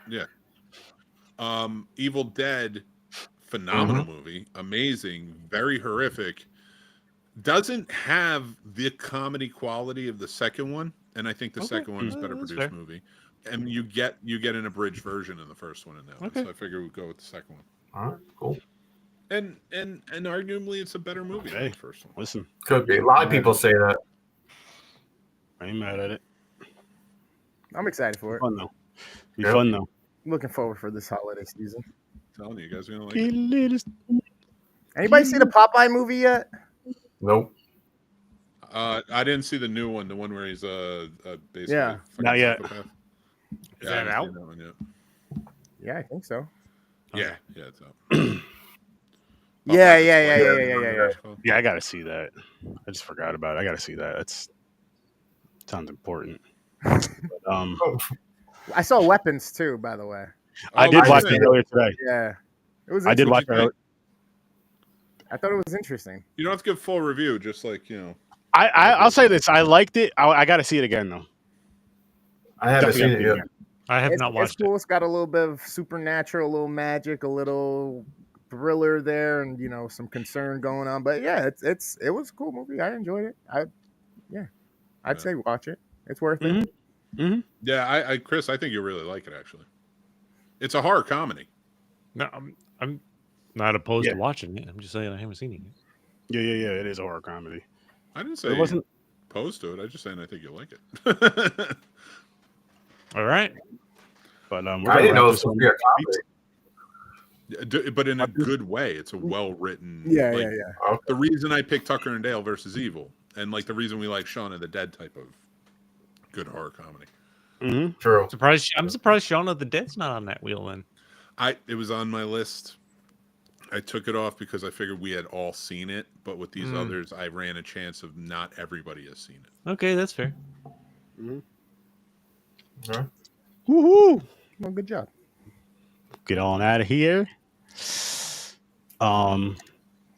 [SPEAKER 5] yeah. Evil Dead, phenomenal movie, amazing, very horrific. Doesn't have the comedy quality of the second one, and I think the second one is a better produced movie. And you get an abridged version in the first one and that one, so I figure we'd go with the second one.
[SPEAKER 4] All right, cool.
[SPEAKER 5] And arguably it's a better movie than the first one.
[SPEAKER 2] Listen,
[SPEAKER 4] Could be. A lot of people say that.
[SPEAKER 2] I ain't mad at it.
[SPEAKER 1] I'm excited for it.
[SPEAKER 2] Fun though. Be fun though.
[SPEAKER 1] I'm looking forward for this holiday season.
[SPEAKER 5] I'm telling you guys are gonna like it.
[SPEAKER 1] Anybody see the Popeye movie yet?
[SPEAKER 4] Nope.
[SPEAKER 5] I didn't see the new one, the one where he's basically
[SPEAKER 1] Yeah.
[SPEAKER 2] Not yet.
[SPEAKER 5] psychopath.
[SPEAKER 3] Is that out?
[SPEAKER 5] That one yet.
[SPEAKER 1] Yeah, I think so.
[SPEAKER 5] Yeah, it's out.
[SPEAKER 1] Yeah.
[SPEAKER 2] Yeah, I gotta see that. I just forgot about it. I gotta see that. That's sounds important. But,
[SPEAKER 1] I saw Weapons too, by the way.
[SPEAKER 2] I did watch
[SPEAKER 5] it
[SPEAKER 2] it earlier today.
[SPEAKER 1] Yeah, it was.
[SPEAKER 2] I did watch
[SPEAKER 5] What'd you
[SPEAKER 2] it.
[SPEAKER 1] I thought it was interesting.
[SPEAKER 5] You don't have to give full review, just like
[SPEAKER 2] I'll say this. I liked it. I got to see it again though.
[SPEAKER 4] I haven't seen it yet.
[SPEAKER 3] I have not
[SPEAKER 1] It's
[SPEAKER 3] watched
[SPEAKER 1] cool. It's got a little bit of supernatural, a little magic, a little thriller there, and some concern going on. But yeah, it was a cool movie. I enjoyed it. I'd say watch it. It's worth it.
[SPEAKER 2] Mm-hmm.
[SPEAKER 5] Yeah, I Chris, I think you'll really like it actually. It's a horror comedy.
[SPEAKER 3] it. No, I'm not opposed to watching it. I'm just saying I haven't seen it yet.
[SPEAKER 2] Yeah. It is a horror comedy.
[SPEAKER 5] I didn't say
[SPEAKER 2] It wasn't
[SPEAKER 5] opposed to it. I just saying I think you'll like it.
[SPEAKER 3] All right.
[SPEAKER 2] But
[SPEAKER 4] I didn't know it was supposed to be a comedy.
[SPEAKER 5] But in a good way. It's a well written.
[SPEAKER 1] Yeah.
[SPEAKER 4] Okay.
[SPEAKER 5] The reason I picked Tucker and Dale versus Evil, and like the reason we like Shaun of the Dead type of good horror comedy.
[SPEAKER 2] Mm-hmm.
[SPEAKER 4] True.
[SPEAKER 3] I'm surprised Shaun of the Dead's not on that wheel then.
[SPEAKER 5] It was on my list. I took it off because I figured we had all seen it, but with these others, I ran a chance of not everybody has seen it.
[SPEAKER 3] Okay, that's fair.
[SPEAKER 2] Mm-hmm.
[SPEAKER 4] All right.
[SPEAKER 2] Woohoo!
[SPEAKER 1] Well, good job.
[SPEAKER 2] Get on out of here.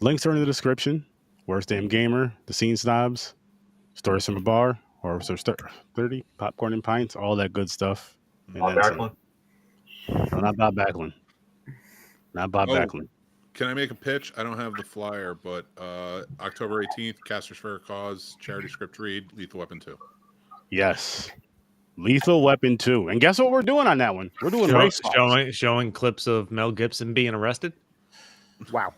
[SPEAKER 2] Links are in the description. Worst Damn Gamer, the Scene Snobs, Stories from a Bar, or 30 Popcorn and Pints, all that good stuff. And
[SPEAKER 4] Bob
[SPEAKER 2] then some.
[SPEAKER 4] Backlund.
[SPEAKER 2] No, not Bob Backlund. Not Bob Backlund.
[SPEAKER 5] Can I make a pitch? I don't have the flyer, but October 18th, Casters for a Cause, charity script read, Lethal Weapon 2.
[SPEAKER 2] Yes. Lethal Weapon 2. And guess what we're doing on that one? We're doing race
[SPEAKER 3] showing clips of Mel Gibson being arrested.
[SPEAKER 1] Wow.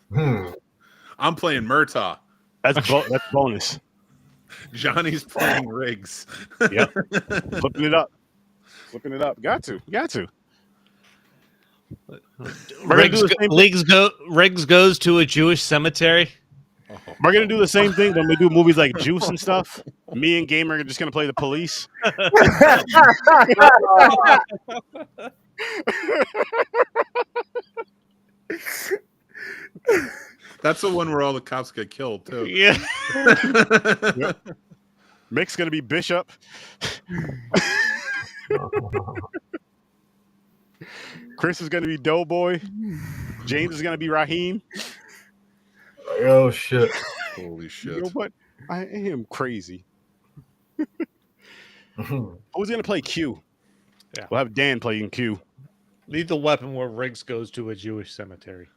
[SPEAKER 5] I'm playing Murtaugh.
[SPEAKER 2] That's bonus.
[SPEAKER 5] Johnny's playing Riggs.
[SPEAKER 2] Yep. Flipping it up. Got to.
[SPEAKER 3] Riggs goes to a Jewish cemetery.
[SPEAKER 2] We're gonna do the same thing when we do movies like Juice and stuff. Me and Gamer are just gonna play the police.
[SPEAKER 5] That's the one where all the cops get killed too.
[SPEAKER 3] Yeah.
[SPEAKER 2] Yep. Mick's gonna be Bishop. Chris is gonna be Doughboy. James is gonna be Raheem.
[SPEAKER 4] Oh shit!
[SPEAKER 5] Holy shit!
[SPEAKER 2] You know what? I am crazy. Who's gonna play Q?
[SPEAKER 3] Yeah.
[SPEAKER 2] We'll have Dan playing Q.
[SPEAKER 3] Lethal Weapon where Riggs goes to a Jewish cemetery.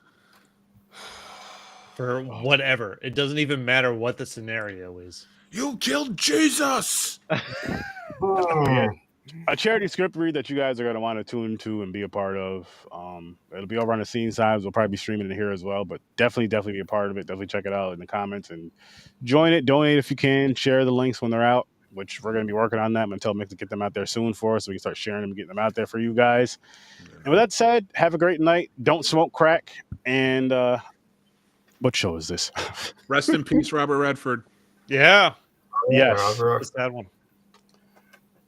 [SPEAKER 3] For whatever. It doesn't even matter what the scenario is.
[SPEAKER 5] You killed Jesus!
[SPEAKER 2] A charity script read that you guys are going to want to tune to and be a part of. It'll be over on the Scene Sides. We'll probably be streaming it here as well, but definitely be a part of it. Definitely check it out in the comments and join it. Donate if you can. Share the links when they're out, which we're going to be working on that. I'm going to tell Mick to get them out there soon for us so we can start sharing them and getting them out there for you guys. And with that said, have a great night. Don't smoke crack. And what show is this?
[SPEAKER 5] Rest in peace, Robert Redford.
[SPEAKER 3] Yeah.
[SPEAKER 2] Yes.
[SPEAKER 3] It's that one.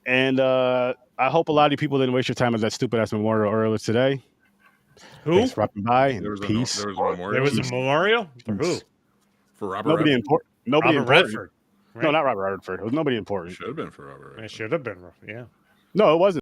[SPEAKER 2] And I hope a lot of you people didn't waste your time with that stupid ass memorial earlier today.
[SPEAKER 3] Who?
[SPEAKER 2] Thanks for dropping by.
[SPEAKER 5] There was
[SPEAKER 2] Peace.
[SPEAKER 5] there was a memorial.
[SPEAKER 3] There was a memorial for who?
[SPEAKER 5] For Robert.
[SPEAKER 2] Nobody important. Nobody
[SPEAKER 3] Robert
[SPEAKER 2] important.
[SPEAKER 3] Redford. Right?
[SPEAKER 2] No, not Robert Redford. It was nobody important.
[SPEAKER 5] Should have been for Robert.
[SPEAKER 3] It should have been. Yeah.
[SPEAKER 2] No, it wasn't.